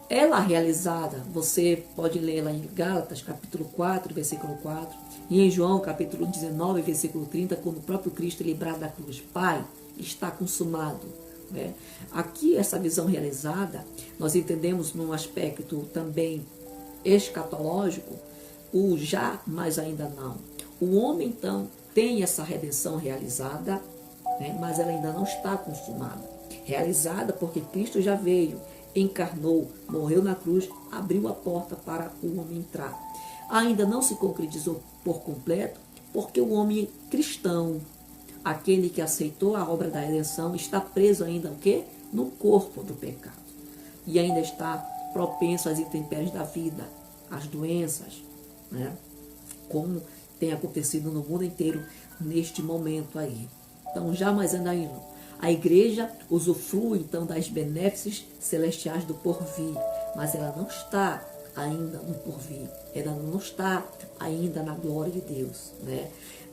S1: Ela realizada, você pode ler lá em Gálatas, capítulo 4, versículo 4, e em João, capítulo 19, versículo 30, quando o próprio Cristo é livrado da cruz. Pai, está consumado. Né? Aqui, essa visão realizada, nós entendemos num aspecto também escatológico, o já, mas ainda não. O homem, então, tem essa redenção realizada, né? Mas ela ainda não está consumada. Realizada porque Cristo já veio, encarnou, morreu na cruz, abriu a porta para o homem entrar. Ainda não se concretizou por completo, Porque o homem cristão, aquele que aceitou a obra da redenção, está preso ainda o quê? No corpo do pecado. E ainda está propenso às intempéries da vida, às doenças, né? Como tem acontecido no mundo inteiro neste momento aí. Então, jamais anda indo. A igreja usufrui, então, das benéficas celestiais do porvir, mas ela não está ainda no porvir, ela não está ainda na glória de Deus, né?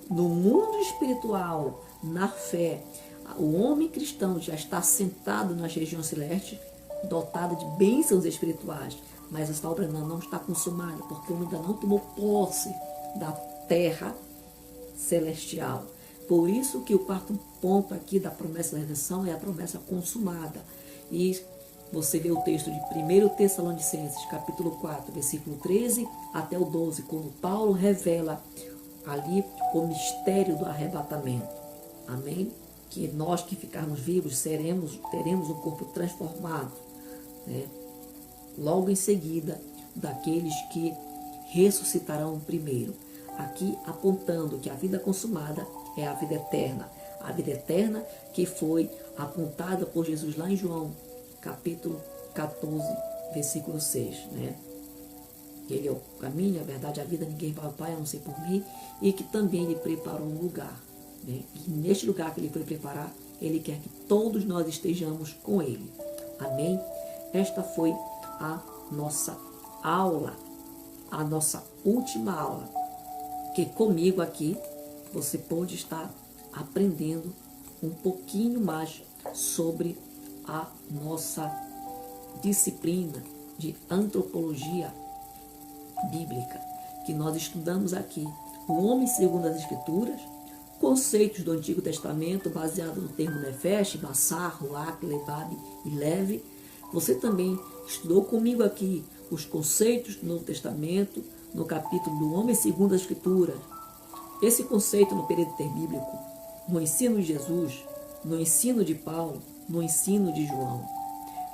S1: No mundo espiritual, na fé, o homem cristão já está sentado nas regiões celestes, dotado de bênçãos espirituais, mas essa obra não está consumada, porque o homem ainda não tomou posse da terra celestial. Por isso que o quarto ponto aqui da promessa da redenção é a promessa consumada. E você vê o texto de 1 Tessalonicenses, capítulo 4, versículo 13 até o 12, quando Paulo revela ali o mistério do arrebatamento. Amém? Que nós que ficarmos vivos teremos um corpo transformado, né? Logo em seguida daqueles que ressuscitarão primeiro. Aqui apontando que a vida consumada é a vida eterna. A vida eterna que foi apontada por Jesus lá em João, capítulo 14, versículo 6, né? Ele é o caminho, a verdade, a vida, ninguém vai ao Pai a não ser por mim, e que também ele preparou um lugar, né? E neste lugar que ele foi preparar, ele quer que todos nós estejamos com ele. Amém? Esta foi a nossa aula, a nossa última aula, que comigo aqui você pode estar aprendendo um pouquinho mais sobre a nossa disciplina de antropologia bíblica, que nós estudamos aqui o homem segundo as Escrituras, conceitos do Antigo Testamento baseado no termo Nefesh, Bassar, Ruach, Lebab e Leve. Você também estudou comigo aqui os conceitos do Novo Testamento, no capítulo do homem segundo as Escrituras. Esse conceito no período interbíblico, no ensino de Jesus, no ensino de Paulo, no ensino de João.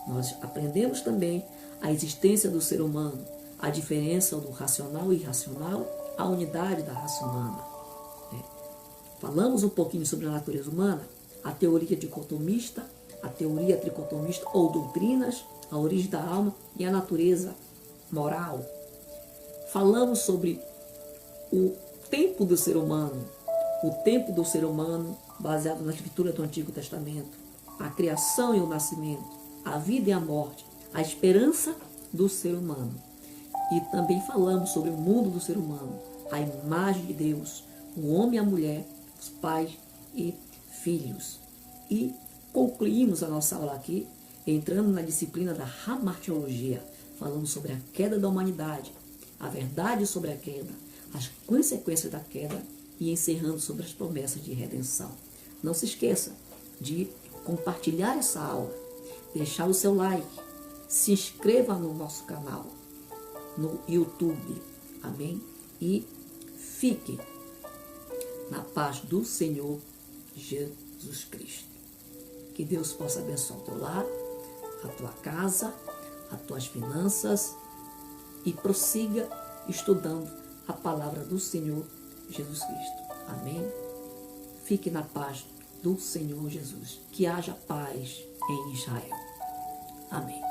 S1: Nós aprendemos também a existência do ser humano, a diferença do racional e irracional, a unidade da raça humana. Falamos um pouquinho sobre a natureza humana, a teoria dicotomista, a teoria tricotomista ou doutrinas, a origem da alma e a natureza moral. Falamos sobre o tempo do ser humano, baseado na escritura do Antigo Testamento, a criação e o nascimento, a vida e a morte, a esperança do ser humano. E também falamos sobre o mundo do ser humano, a imagem de Deus, o homem e a mulher, os pais e filhos. E concluímos a nossa aula aqui, entrando na disciplina da hamartiologia, falando sobre a queda da humanidade, a verdade sobre a queda, as consequências da queda e encerrando sobre as promessas de redenção. Não se esqueça de compartilhar essa aula, deixar o seu like, se inscreva no nosso canal, no YouTube, amém? E fique na paz do Senhor Jesus Cristo. Que Deus possa abençoar o teu lar, a tua casa, as tuas finanças e prossiga estudando a palavra do Senhor Jesus Cristo. Amém? Fique na paz do Senhor Jesus. Que haja paz em Israel. Amém.